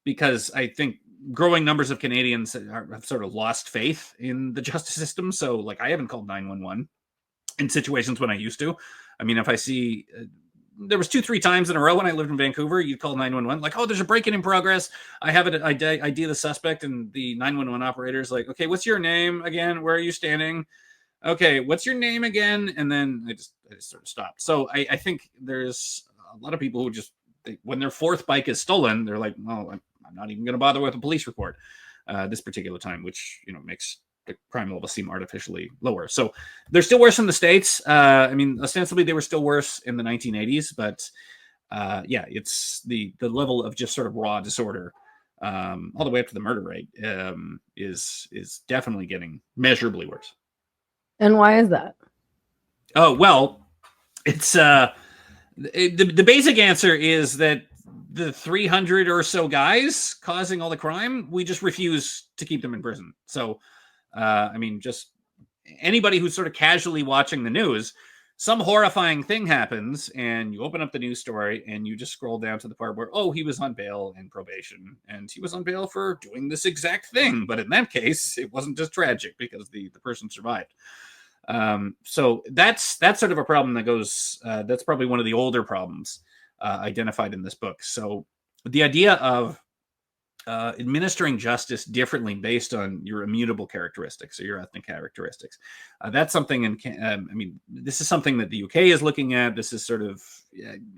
because I think growing numbers of Canadians have sort of lost faith in the justice system. So, like, I haven't called 911 in situations when I used to. I mean, if I see, there was 2-3 times in a row when I lived in Vancouver, you'd call 911, like, oh, there's a break-in in progress. I have it. ID the suspect, and the 911 operator's like, okay, what's your name again? Where are you standing? Okay, what's your name again? And then I just sort of stopped. So I think there's a lot of people who when their fourth bike is stolen, they're like, well, I'm not even going to bother with a police report this particular time, which, makes the crime level seem artificially lower. So they're still worse in the States. I mean, ostensibly they were still worse in the 1980s, but it's the level of just sort of raw disorder all the way up to the murder rate is definitely getting measurably worse. And why is that? Oh, well, it's the basic answer is that the 300 or so guys causing all the crime, we just refuse to keep them in prison. So, I mean, just anybody who's sort of casually watching the news, some horrifying thing happens, and you open up the news story and you just scroll down to the part where, oh, he was on bail and probation, and he was on bail for doing this exact thing. But in that case, it wasn't just tragic because the person survived. So that's sort of a problem that goes, that's probably one of the older problems identified in this book. So the idea of administering justice differently based on your immutable characteristics or your ethnic characteristics. That's something I mean, this is something that the UK is looking at. This is sort of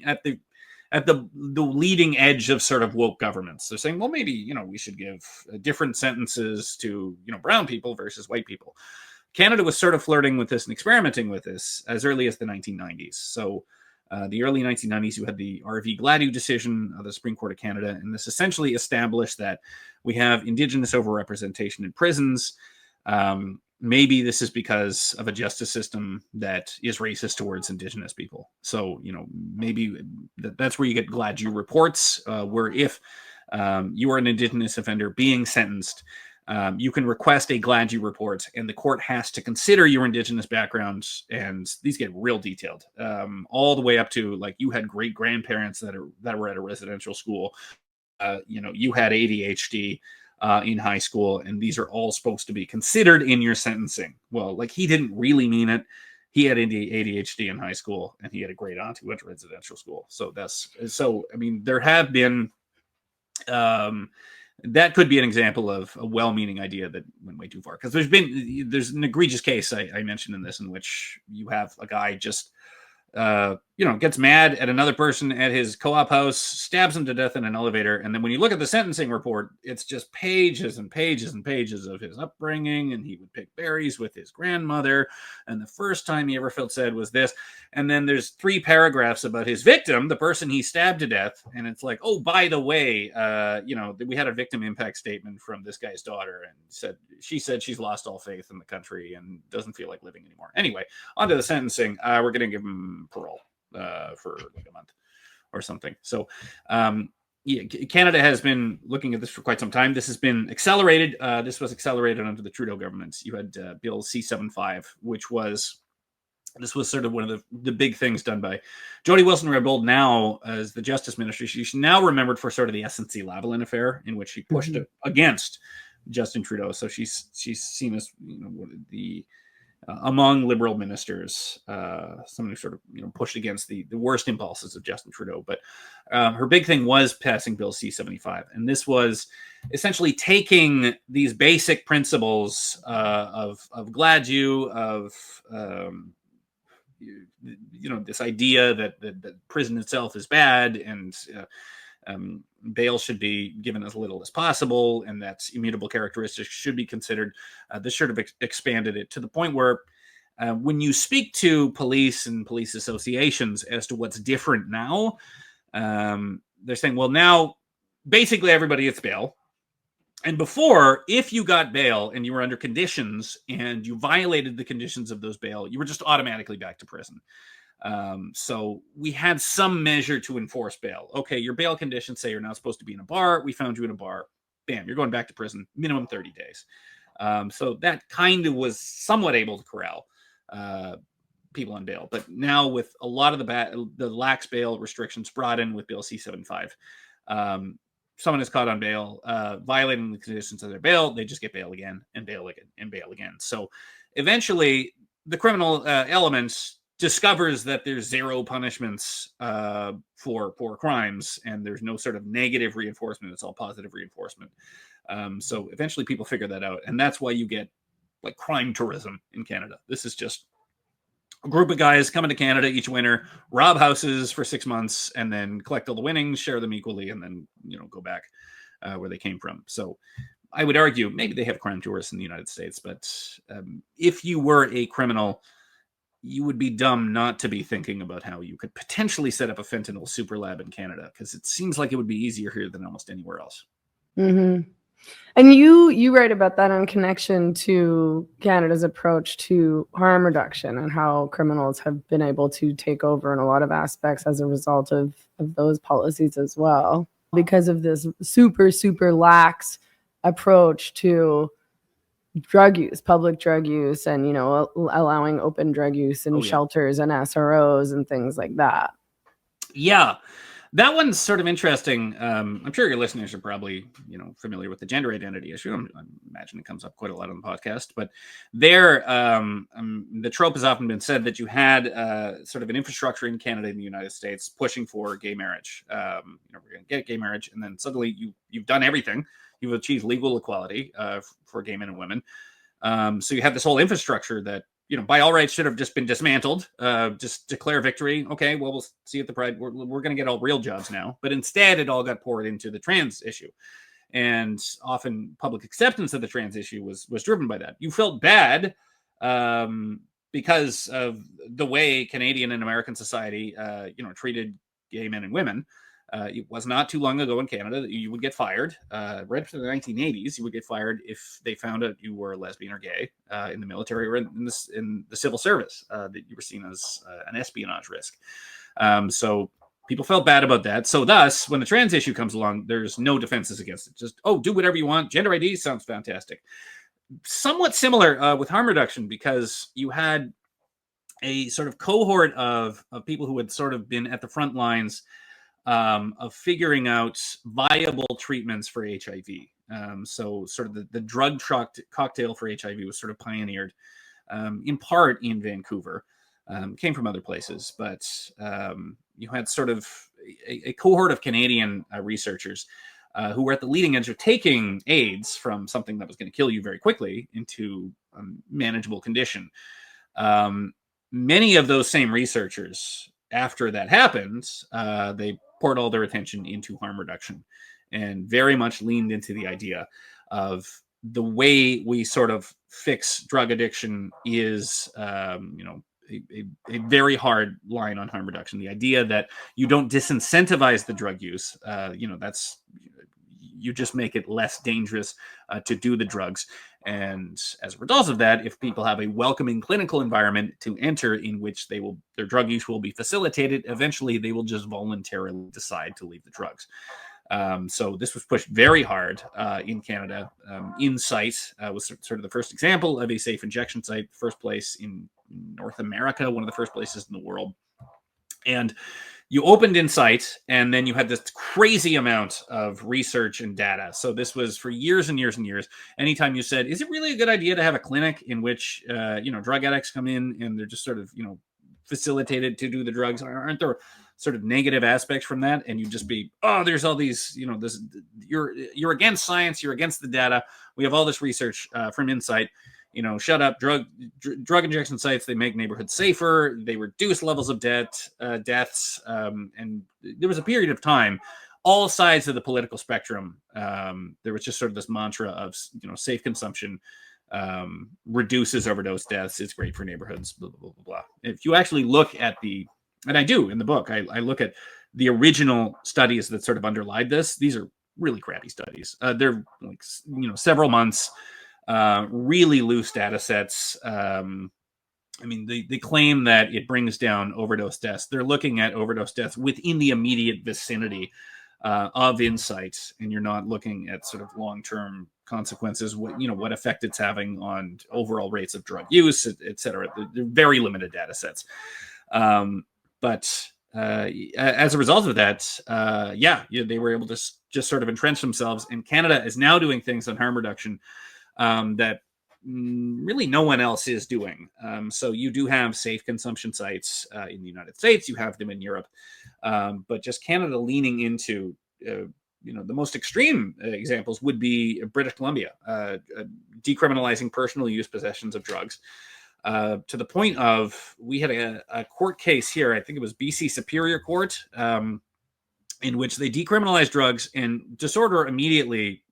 at the leading edge of sort of woke governments. They're saying, well, maybe, we should give different sentences to, brown people versus white people. Canada was sort of flirting with this and experimenting with this as early as the 1990s. So the early 1990s, you had the R.V. Gladue decision of the Supreme Court of Canada, and this essentially established that we have Indigenous overrepresentation in prisons. Maybe this is because of a justice system that is racist towards Indigenous people. So, maybe that's where you get Gladue reports, where if you are an Indigenous offender being sentenced, you can request a Gladue report, and the court has to consider your Indigenous background, and these get real detailed, all the way up to, like, you had great grandparents that were at a residential school. You had ADHD in high school, and these are all supposed to be considered in your sentencing. Well, like, he didn't really mean it. He had ADHD in high school, and he had a great aunt who went to residential school. So I mean, there have been. That could be an example of a well-meaning idea that went way too far. Because there's an egregious case I mentioned in this, in which you have a guy just, gets mad at another person at his co-op house, stabs him to death in an elevator. And then when you look at the sentencing report, it's just pages and pages and pages of his upbringing. And he would pick berries with his grandmother. And the first time he ever felt sad was this. And then there's 3 paragraphs about his victim, the person he stabbed to death. And it's like, oh, by the way, we had a victim impact statement from this guy's daughter, and she said she's lost all faith in the country and doesn't feel like living anymore. Anyway, on to the sentencing. We're going to give him parole for like a month or something. So Canada has been looking at this for quite some time. This has been accelerated. This was accelerated under the Trudeau governments. You had Bill C-75, which was sort of one of the big things done by Jody Wilson-Raybould now as the Justice Ministry. She's now remembered for sort of the SNC-Lavalin affair, in which she pushed against Justin Trudeau. So she's seen as the among Liberal ministers, someone who sort of pushed against the worst impulses of Justin Trudeau. But her big thing was passing Bill C-75, and this was essentially taking these basic principles of Gladue, of this idea that prison itself is bad, and bail should be given as little as possible, and that immutable characteristics should be considered. This sort of expanded it to the point where when you speak to police and police associations as to what's different now, They're saying, well, now basically everybody gets bail. And before, if you got bail and you were under conditions and you violated the conditions of those bail, you were just automatically back to prison. So we had some measure to enforce bail. Okay, your bail conditions say you're not supposed to be in a bar. We found you in a bar. Bam, you're going back to prison, minimum 30 days. So that kind of was somewhat able to corral people on bail. But now with a lot of the lax bail restrictions brought in with Bill C-75, someone is caught on bail, violating the conditions of their bail, they just get bail again and bail again and bail again. So eventually the criminal elements discovers that there's zero punishments for crimes, and there's no sort of negative reinforcement. It's all positive reinforcement. So eventually people figure that out. And that's why you get like crime tourism in Canada. This is just a group of guys coming to Canada each winter, rob houses for 6 months, and then collect all the winnings, share them equally, and then, go back where they came from. So I would argue maybe they have crime tourists in the United States, but if you were a criminal, you would be dumb not to be thinking about how you could potentially set up a fentanyl super lab in Canada, because it seems like it would be easier here than almost anywhere else. Mm-hmm. And you write about that in connection to Canada's approach to harm reduction and how criminals have been able to take over in a lot of aspects as a result of those policies as well, because of this super, super lax approach to drug use, public drug use, and, allowing open drug use in shelters and SROs and things like that. Yeah. That one's sort of interesting. I'm sure your listeners are probably, familiar with the gender identity issue. I imagine it comes up quite a lot on the podcast. But there, the trope has often been said that you had sort of an infrastructure in Canada and the United States pushing for gay marriage. We're going to get gay marriage, and then suddenly you've done everything. You've achieved legal equality for gay men and women. So you have this whole infrastructure that, by all rights should have just been dismantled. Just declare victory. Okay, well, we'll see at the Pride. We're going to get all real jobs now. But instead, it all got poured into the trans issue. And often public acceptance of the trans issue was driven by that. You felt bad because of the way Canadian and American society, treated gay men and women. It was not too long ago in Canada that you would get fired. Right after the 1980s, you would get fired if they found out you were lesbian or gay in the military or in the civil service, that you were seen as an espionage risk. So people felt bad about that. So thus, when the trans issue comes along, there's no defenses against it. Just, do whatever you want. Gender ID sounds fantastic. Somewhat similar with harm reduction, because you had a sort of cohort of people who had sort of been at the front lines of figuring out viable treatments for HIV. So sort of the drug cocktail for HIV was sort of pioneered in part in Vancouver. Came from other places, but you had sort of a cohort of Canadian researchers who were at the leading edge of taking AIDS from something that was going to kill you very quickly into a manageable condition. Many of those same researchers, after that happened, they poured all their attention into harm reduction and very much leaned into the idea of the way we sort of fix drug addiction is, a very hard line on harm reduction. The idea that you don't disincentivize the drug use, that's, you just make it less dangerous to do the drugs. And as a result of that, if people have a welcoming clinical environment to enter in which their drug use will be facilitated, eventually they will just voluntarily decide to leave the drugs. So this was pushed very hard in Canada. Insight was sort of the first example of a safe injection site, first place in North America, one of the first places in the world. And you opened Insight, and then you had this crazy amount of research and data. So this was for years and years and years. Anytime you said, is it really a good idea to have a clinic in which, drug addicts come in and they're just sort of, facilitated to do the drugs? Aren't there sort of negative aspects from that? And you just be, there's all these, you're against science, you're against the data. We have all this research from Insight. Shut up. Drug injection sites, they make neighborhoods safer. They reduce levels of deaths. And there was a period of time, all sides of the political spectrum, there was just sort of this mantra of, safe consumption reduces overdose deaths. It's great for neighborhoods, blah, blah, blah, blah. If you actually look at and I do in the book, I look at the original studies that sort of underlie this, these are really crappy studies. They're like, several months, really loose data sets. I mean, they claim that it brings down overdose deaths. They're looking at overdose deaths within the immediate vicinity of insight, and you're not looking at sort of long-term consequences, what effect it's having on overall rates of drug use, et cetera. They're very limited data sets. But as a result of that, they were able to just sort of entrench themselves. And Canada is now doing things on harm reduction that really no one else is doing. So you do have safe consumption sites in the United States. You have them in Europe. But just Canada leaning into, the most extreme examples would be British Columbia, decriminalizing personal use possessions of drugs. To the point of, we had a court case here, I think it was BC Superior Court, in which they decriminalized drugs, and disorder immediately,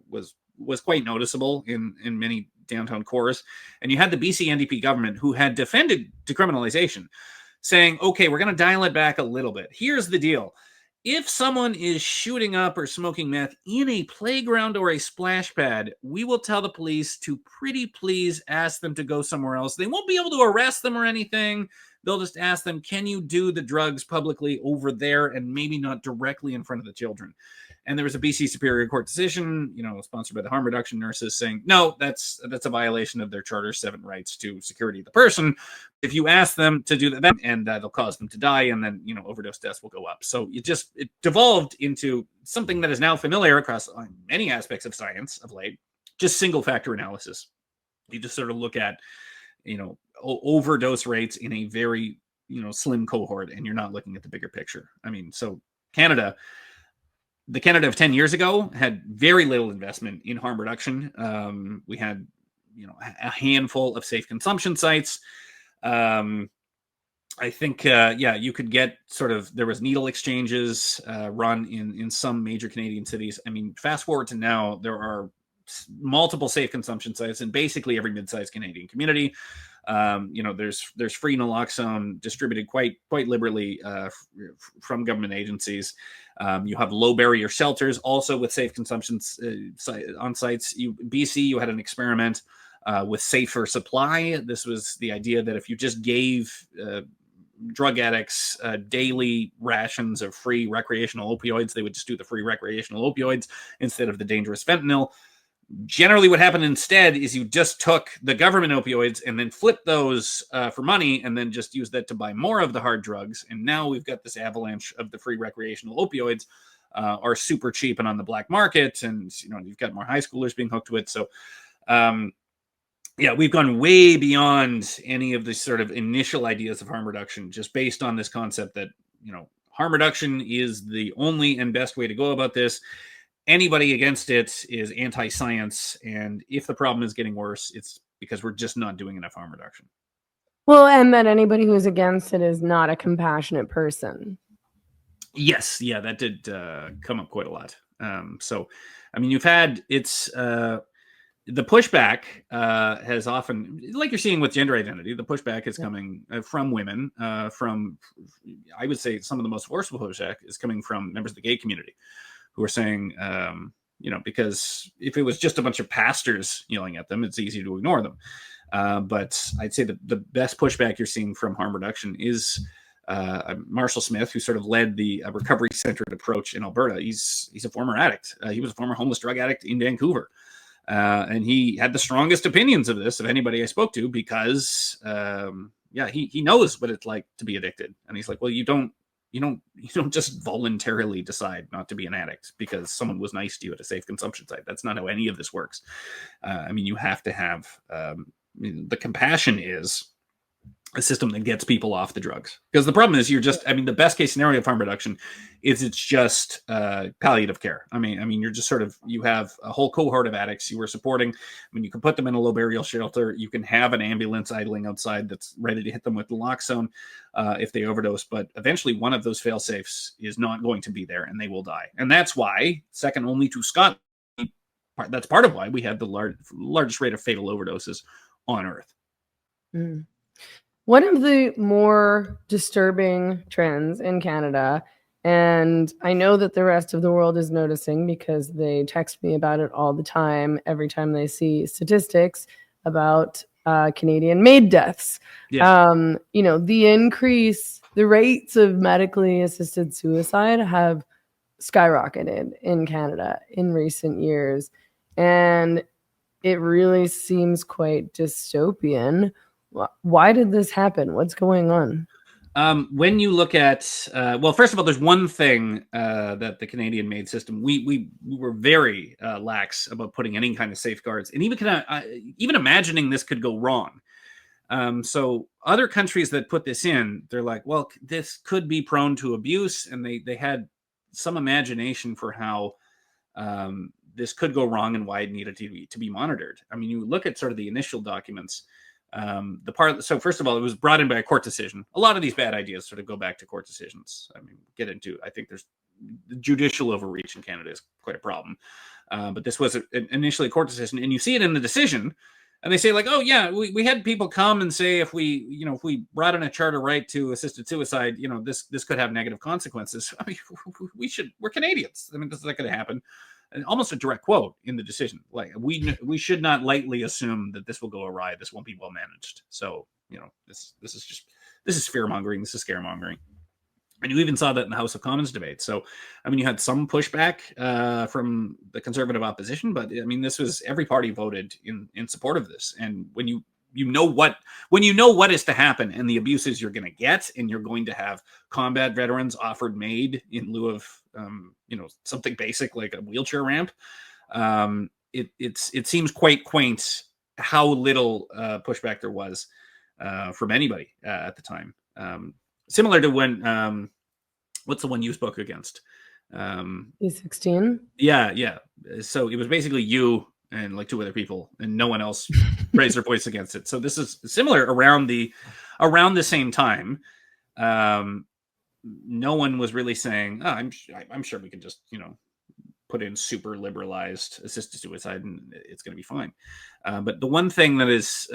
was quite noticeable in many downtown cores. And you had the BC NDP government, who had defended decriminalization, saying, okay, we're going to dial it back a little bit. Here's the deal. If someone is shooting up or smoking meth in a playground or a splash pad, we will tell the police to pretty please ask them to go somewhere else. They won't be able to arrest them or anything. They'll just ask them, can you do the drugs publicly over there and maybe not directly in front of the children? And there was a BC Superior Court decision, sponsored by the harm reduction nurses, saying, no, that's a violation of their Charter 7 rights to security of the person. If you ask them to do that, and they'll cause them to die, and then, overdose deaths will go up. So it devolved into something that is now familiar across many aspects of science of late, just single factor analysis. You just sort of look at, overdose rates in a very, slim cohort, and you're not looking at the bigger picture. I mean, so the Canada of 10 years ago had very little investment in harm reduction. We had, a handful of safe consumption sites. I think, you could get there was needle exchanges run in some major Canadian cities. I mean, fast forward to now, there are multiple safe consumption sites in basically every mid-sized Canadian community. There's free naloxone distributed quite liberally from government agencies. You have low barrier shelters also with safe consumption on sites. BC, you had an experiment with safer supply. This was the idea that if you just gave drug addicts daily rations of free recreational opioids, they would just do the free recreational opioids instead of the dangerous fentanyl. Generally, what happened instead is you just took the government opioids and then flipped those for money, and then just used that to buy more of the hard drugs. And now we've got this avalanche of the free recreational opioids are super cheap and on the black market, and you've got more high schoolers being hooked to it. So, we've gone way beyond any of the sort of initial ideas of harm reduction, just based on this concept that harm reduction is the only and best way to go about this. Anybody against it is anti-science, and if the problem is getting worse, it's because we're just not doing enough harm reduction. Well, and that anybody who's against it is not a compassionate person. Yes, that did come up quite a lot. So, I mean, you've had the pushback has often, like you're seeing with gender identity, the pushback is coming from women. From, I would say, some of the most forceful pushback is coming from members of the gay community, who are saying, because if it was just a bunch of pastors yelling at them, it's easy to ignore them. But I'd say the best pushback you're seeing from harm reduction is Marshall Smith, who sort of led the recovery-centered approach in Alberta. He's a former addict. He was a former homeless drug addict in Vancouver. And he had the strongest opinions of this of anybody I spoke to, because, he knows what it's like to be addicted. And he's like, well, you don't just voluntarily decide not to be an addict because someone was nice to you at a safe consumption site. That's not how any of this works. I mean, you have to have the compassion is a system that gets people off the drugs. Because the problem is the best case scenario of harm reduction is it's just palliative care. I mean, you're just you have a whole cohort of addicts you were supporting. I mean, you can put them in a low burial shelter. You can have an ambulance idling outside that's ready to hit them with naloxone if they overdose. But eventually one of those fail-safes is not going to be there, and they will die. And that's why, second only to Scotland, that's part of why we have the largest rate of fatal overdoses on Earth. One of the more disturbing trends in Canada And I know that the rest of the world is noticing because they text me about it all the time, every time they see statistics about Canadian MAiD deaths. Yeah. The rates of medically assisted suicide have skyrocketed in Canada in recent years. And it really seems quite dystopian. Why did this happen? What's going on? When you look at, well, first of all, there's one thing that the Canadian MAiD system, we were very lax about putting any kind of safeguards, and even imagining this could go wrong. So other countries that put this in, they're like, well, this could be prone to abuse, and they had some imagination for how this could go wrong and why it needed to be monitored. I mean, you look at sort of the initial documents. So first of all, it was brought in by a court decision. A lot of these bad ideas sort of go back to court decisions. I mean, I think there's judicial overreach in Canada is quite a problem. But this was initially a court decision, and you see it in the decision. And they say like, oh yeah, we had people come and say if we brought in a charter right to assisted suicide, this could have negative consequences. I mean, we're Canadians. I mean, this is not going to happen. And almost a direct quote in the decision, like we should not lightly assume that this will go awry. This won't be well managed. So this is fear mongering. This is scaremongering. And you even saw that in the House of Commons debate. So, I mean, you had some pushback from the Conservative opposition, but I mean, this was every party voted in support of this. And when you know what is to happen and the abuses you're going to get, and you're going to have combat veterans offered MAiD in lieu of something basic like a wheelchair ramp, it seems quite quaint how little pushback there was from anybody at the time. Similar to when, what's the one you spoke against? E16? Yeah. So it was basically you and like two other people, and no one else raised their voice against it. So this is similar around the same time. No one was really saying, I'm sure we can just, put in super liberalized assisted suicide and it's going to be fine. But the one thing that is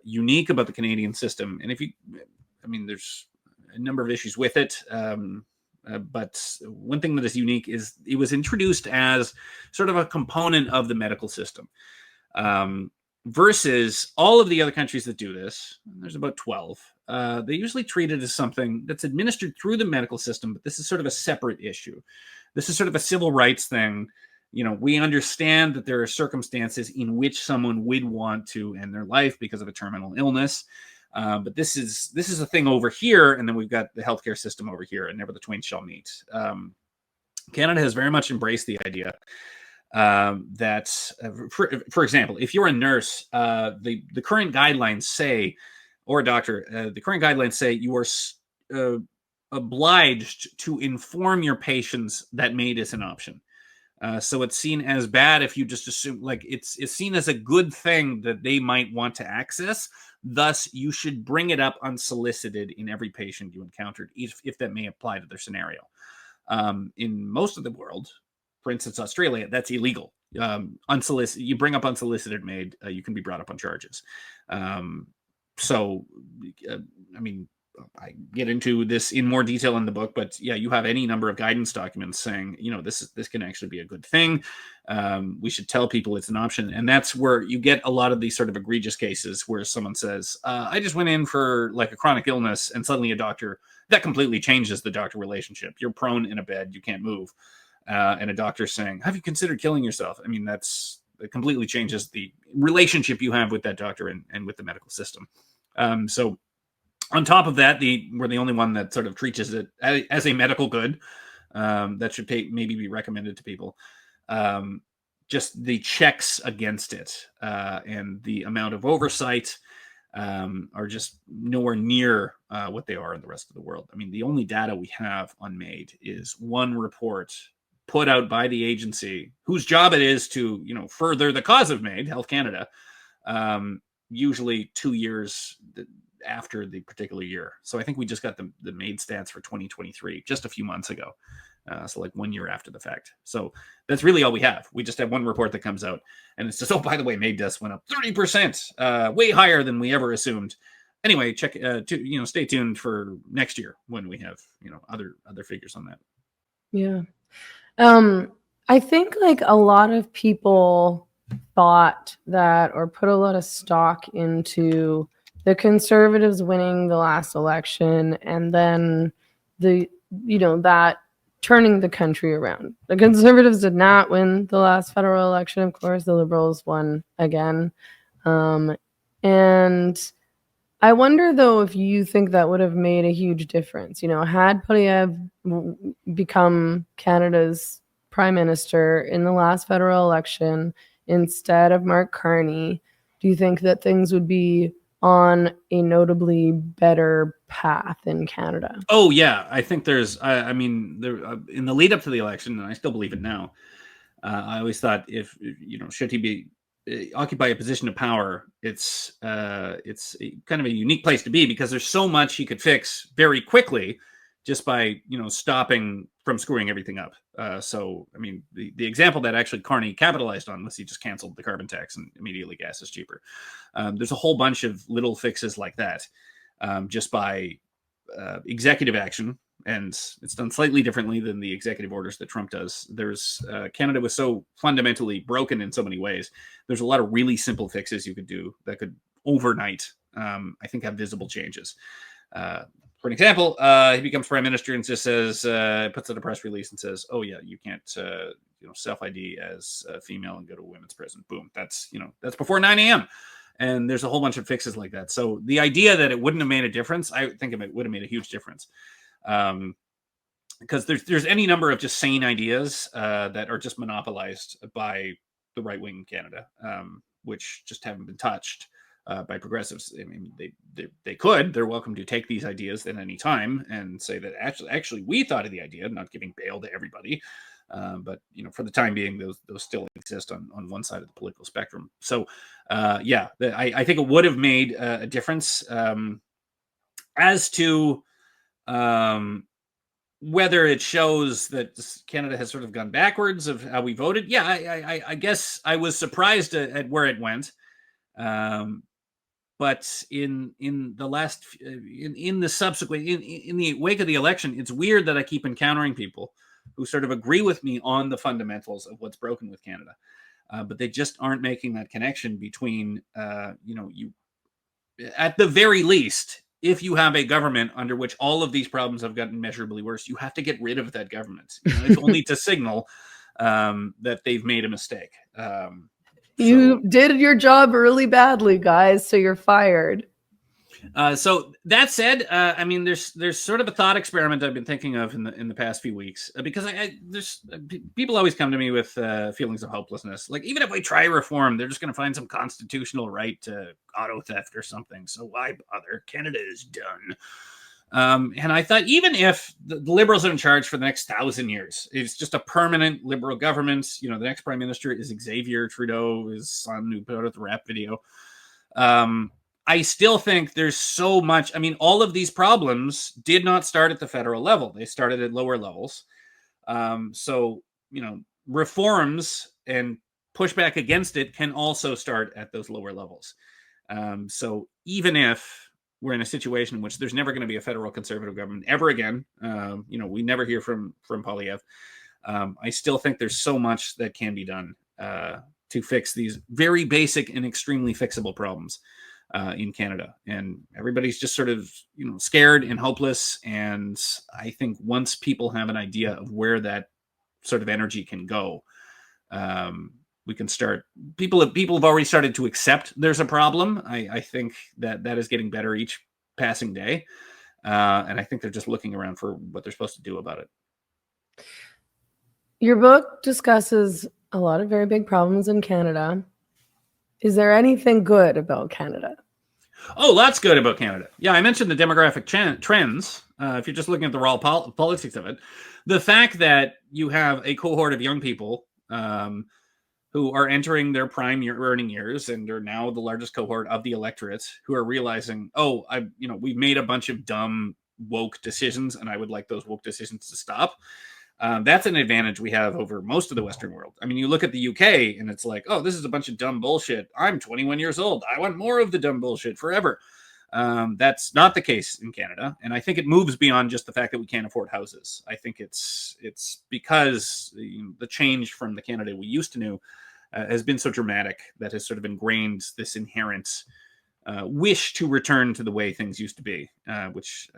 unique about the Canadian system, and there's a number of issues with it. But one thing that is unique is it was introduced as sort of a component of the medical system, versus all of the other countries that do this. There's about 12. They usually treat it as something that's administered through the medical system, but this is sort of a separate issue. This is sort of a civil rights thing. We understand that there are circumstances in which someone would want to end their life because of a terminal illness. But this is a thing over here, and then we've got the healthcare system over here, and never the twain shall meet. Canada has very much embraced the idea that, for example, if you're a nurse, the current guidelines say, or a doctor, the current guidelines say you are obliged to inform your patients that MAiD is an option. So it's seen as bad if you just assume, like it's seen as a good thing that they might want to access. Thus, you should bring it up unsolicited in every patient you encountered, if that may apply to their scenario. In most of the world, for instance, Australia, that's illegal. You bring up unsolicited MAiD, you can be brought up on charges. I get into this in more detail in the book, but yeah, you have any number of guidance documents saying, this can actually be a good thing. We should tell people it's an option. And that's where you get a lot of these sort of egregious cases where someone says, I just went in for like a chronic illness, and suddenly that completely changes the doctor relationship. You're prone in a bed, you can't move. And a doctor's saying, have you considered killing yourself? I mean, it completely changes the relationship you have with that doctor and with the medical system. So on top of that, we're the only one that sort of treats it as a medical good that should maybe be recommended to people. Just the checks against it and the amount of oversight are just nowhere near what they are in the rest of the world. I mean, the only data we have on MAiD is one report put out by the agency whose job it is to, further the cause of MAiD, Health Canada, usually 2 years after the particular year. So I think we just got the MAiD stats for 2023 just a few months ago. So like 1 year after the fact. So that's really all we have. We just have one report that comes out, and it's just, oh, by the way, MAiD deaths went up 30%, way higher than we ever assumed. Anyway, stay tuned for next year when we have, other figures on that. Yeah. I think like a lot of people thought that or put a lot of stock into the conservatives winning the last election and then the that turning the country around. The conservatives did not win the last federal election, of course. The liberals won again. And I wonder though if you think that would have made a huge difference. Had Poilievre become Canada's prime minister in the last federal election instead of Mark Carney, do you think that things would be on a notably better path in Canada? Oh yeah, I think there's. I mean, there in the lead up to the election, and I still believe it now. I always thought if should he be occupy a position of power, it's kind of a unique place to be because there's so much he could fix very quickly just by stopping from screwing everything up. So I mean, the example that actually Carney capitalized on was he just canceled the carbon tax and immediately gas is cheaper. There's a whole bunch of little fixes like that just by executive action, and it's done slightly differently than the executive orders that Trump does. There's Canada was so fundamentally broken in so many ways. There's a lot of really simple fixes you could do that could overnight, I think, have visible changes. For an example, he becomes prime minister and just says, puts out a press release and says, "Oh yeah, you can't, self ID as a female and go to a women's prison." Boom. That's before 9 a.m. And there's a whole bunch of fixes like that. So the idea that it wouldn't have made a difference, I think it would have made a huge difference. Because there's any number of just sane ideas that are just monopolized by the right wing in Canada, which just haven't been touched by progressives. I mean, they're welcome to take these ideas at any time and say that actually we thought of the idea, not giving bail to everybody. But for the time being, those still exist on one side of the political spectrum. So I think it would have made a difference. As to whether it shows that Canada has sort of gone backwards of how we voted, I guess I was surprised at where it went. But in the last in the subsequent in the wake of the election, it's weird that I keep encountering people who sort of agree with me on the fundamentals of what's broken with Canada, but they just aren't making that connection between you at the very least, if you have a government under which all of these problems have gotten measurably worse, you have to get rid of that government, if only to signal that they've made a mistake. You did your job really badly, guys, so you're fired. So that said, I mean, there's sort of a thought experiment I've been thinking of in the past few weeks because there's people always come to me with feelings of hopelessness. Like even if we try reform, they're just going to find some constitutional right to auto theft or something. So why bother? Canada is done. And I thought even if the Liberals are in charge for the next 1,000 years, it's just a permanent Liberal government. The next prime minister is Xavier Trudeau, his son who put out the rap video. I still think there's so much. I mean, all of these problems did not start at the federal level. They started at lower levels. So, reforms and pushback against it can also start at those lower levels. So even if we're in a situation in which there's never going to be a federal conservative government ever again, we never hear from Poilievre. I still think there's so much that can be done to fix these very basic and extremely fixable problems in Canada, and everybody's just sort of scared and hopeless. And I think once people have an idea of where that sort of energy can go, we can start. People have already started to accept there's a problem. I think that is getting better each passing day, and I think they're just looking around for what they're supposed to do about it. Your book discusses a lot of very big problems in Canada. Is there anything good about Canada? Oh, lots good about Canada. Yeah, I mentioned the demographic trends. If you're just looking at the raw politics of it, the fact that you have a cohort of young people who are entering their prime earning years and are now the largest cohort of the electorate who are realizing, we've made a bunch of dumb woke decisions and I would like those woke decisions to stop. That's an advantage we have over most of the Western world. I mean, you look at the UK and it's like, oh, this is a bunch of dumb bullshit. I'm 21 years old. I want more of the dumb bullshit forever. That's not the case in Canada, and I think it moves beyond just the fact that we can't afford houses. I think it's because the change from the Canada we used to know has been so dramatic that has sort of ingrained this inherent wish to return to the way things used to be, which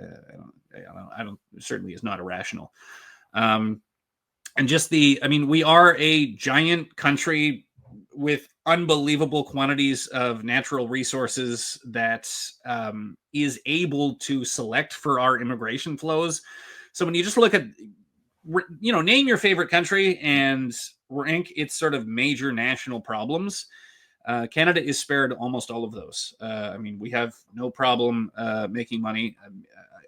I don't certainly is not irrational. And just we are a giant country with unbelievable quantities of natural resources that is able to select for our immigration flows. So when you just look at, name your favorite country and rank its sort of major national problems, Canada is spared almost all of those. We have no problem making money.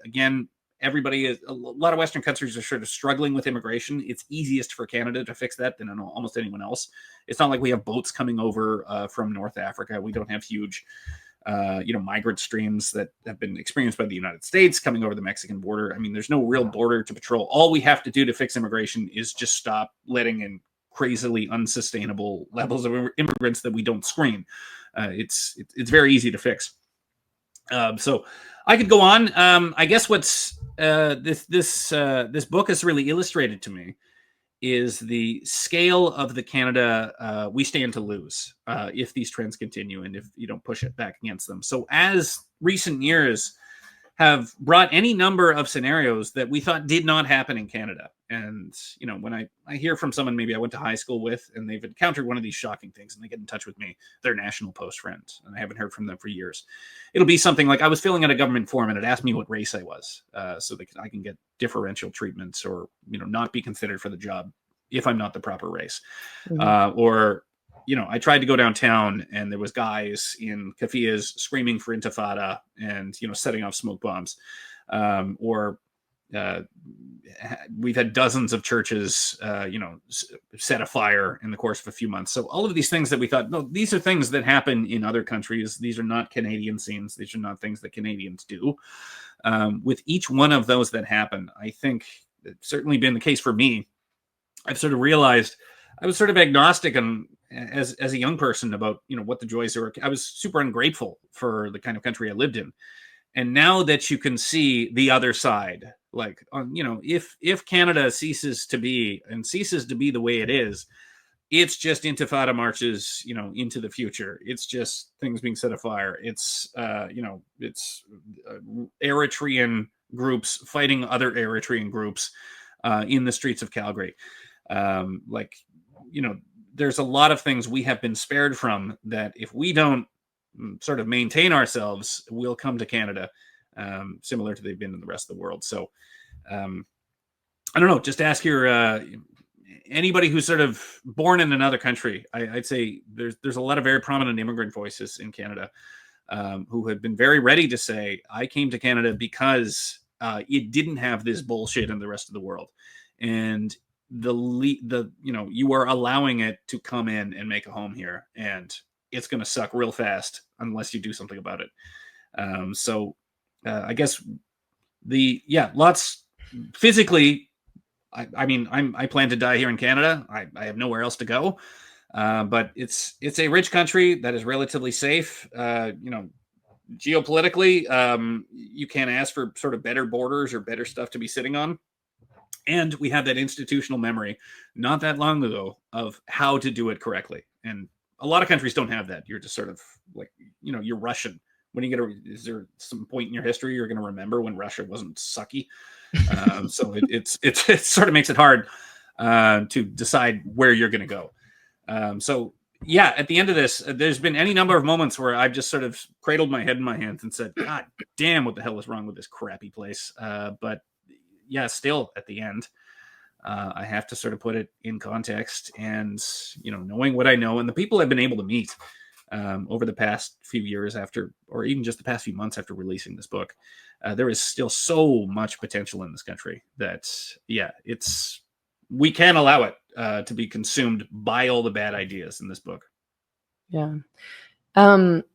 Again, a lot of Western countries are sort of struggling with immigration. It's easiest for Canada to fix that than almost anyone else. It's not like we have boats coming over from North Africa. We don't have huge, migrant streams that have been experienced by the United States coming over the Mexican border. There's no real border to patrol. All we have to do to fix immigration is just stop letting in crazily unsustainable levels of immigrants that we don't screen. It's very easy to fix. So I could go on. I guess what's this book has really illustrated to me is the scale of the Canada we stand to lose if these trends continue and if you don't push it back against them. So as recent years have brought any number of scenarios that we thought did not happen in Canada. And, when I hear from someone maybe I went to high school with and they've encountered one of these shocking things and they get in touch with me, their National Post friend, and I haven't heard from them for years. It'll be something like I was filling out a government form and it asked me what race I was so that I can get differential treatments or, not be considered for the job if I'm not the proper race. Or, I tried to go downtown and there was guys in keffiyehs screaming for intifada and, setting off smoke bombs. We've had dozens of churches, set afire in the course of a few months. So all of these things that we thought, no, these are things that happen in other countries. These are not Canadian scenes. These are not things that Canadians do. With each one of those that happen, I think it's certainly been the case for me. I've sort of realized I was sort of agnostic and as a young person about, what the joys are. I was super ungrateful for the kind of country I lived in. And now that you can see the other side, like, if Canada ceases to be the way it is, it's just intifada marches, into the future. It's just things being set afire. It's, it's Eritrean groups fighting other Eritrean groups in the streets of Calgary. There's a lot of things we have been spared from that if we don't sort of maintain ourselves, we'll come to Canada, similar to they've been in the rest of the world. So I don't know, just ask your anybody who's sort of born in another country. I'd say there's a lot of very prominent immigrant voices in Canada who have been very ready to say, I came to Canada because it didn't have this bullshit in the rest of the world. And you are allowing it to come in and make a home here, and it's going to suck real fast unless you do something about it. I guess lots physically. I plan to die here in Canada. I have nowhere else to go. But it's a rich country that is relatively safe. Geopolitically, you can't ask for sort of better borders or better stuff to be sitting on. And we have that institutional memory not that long ago of how to do it correctly. And a lot of countries don't have that. You're just sort of like, you're Russian. When is there some point in your history you're going to remember when Russia wasn't sucky? So it sort of makes it hard to decide where you're going to go. At the end of this, there's been any number of moments where I've just sort of cradled my head in my hands and said, God damn, what the hell is wrong with this crappy place? But still at the end, I have to sort of put it in context and, knowing what I know and the people I've been able to meet over the past few years after, or even just the past few months after releasing this book, there is still so much potential in this country that, we can't allow it to be consumed by all the bad ideas in this book. Yeah.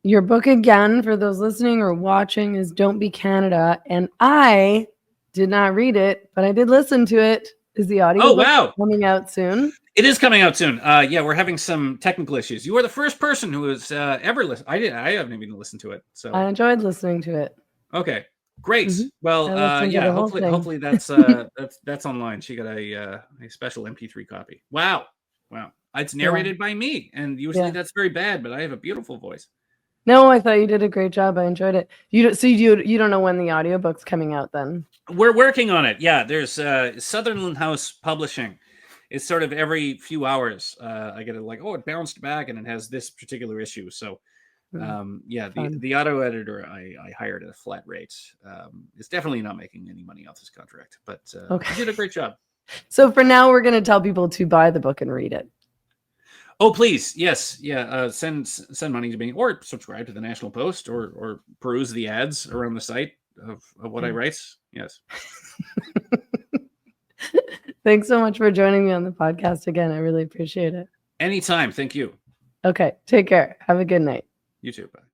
Your book, again, for those listening or watching, is Don't Be Canada. And I did not read it, but I did listen to it. Is the audio coming out soon? It is coming out soon. Yeah, we're having some technical issues. You are the first person who has ever listened. I haven't even listened to it. So I enjoyed listening to it. okay, great. Mhm. Well, I listened to yeah. the whole thing. Hopefully that's online. She got a special MP3 copy. Wow. It's narrated by me, and usually that's very bad, but I have a beautiful voice. No, I thought you did a great job. I enjoyed it. You don't know when the audiobook's coming out then? We're working on it. Yeah, there's Sutherland House Publishing. It's sort of every few hours I get it like, oh, it bounced back and it has this particular issue. So yeah, the auto editor I hired at a flat rate is definitely not making any money off this contract, but he did a great job. So for now, we're going to tell people to buy the book and read it. Oh, please. Yes. Yeah. Send money to me, or subscribe to the National Post, or peruse the ads around the site of what I write. Yes. Thanks so much for joining me on the podcast again. I really appreciate it. Anytime. Thank you. Okay. Take care. Have a good night. You too. Bye.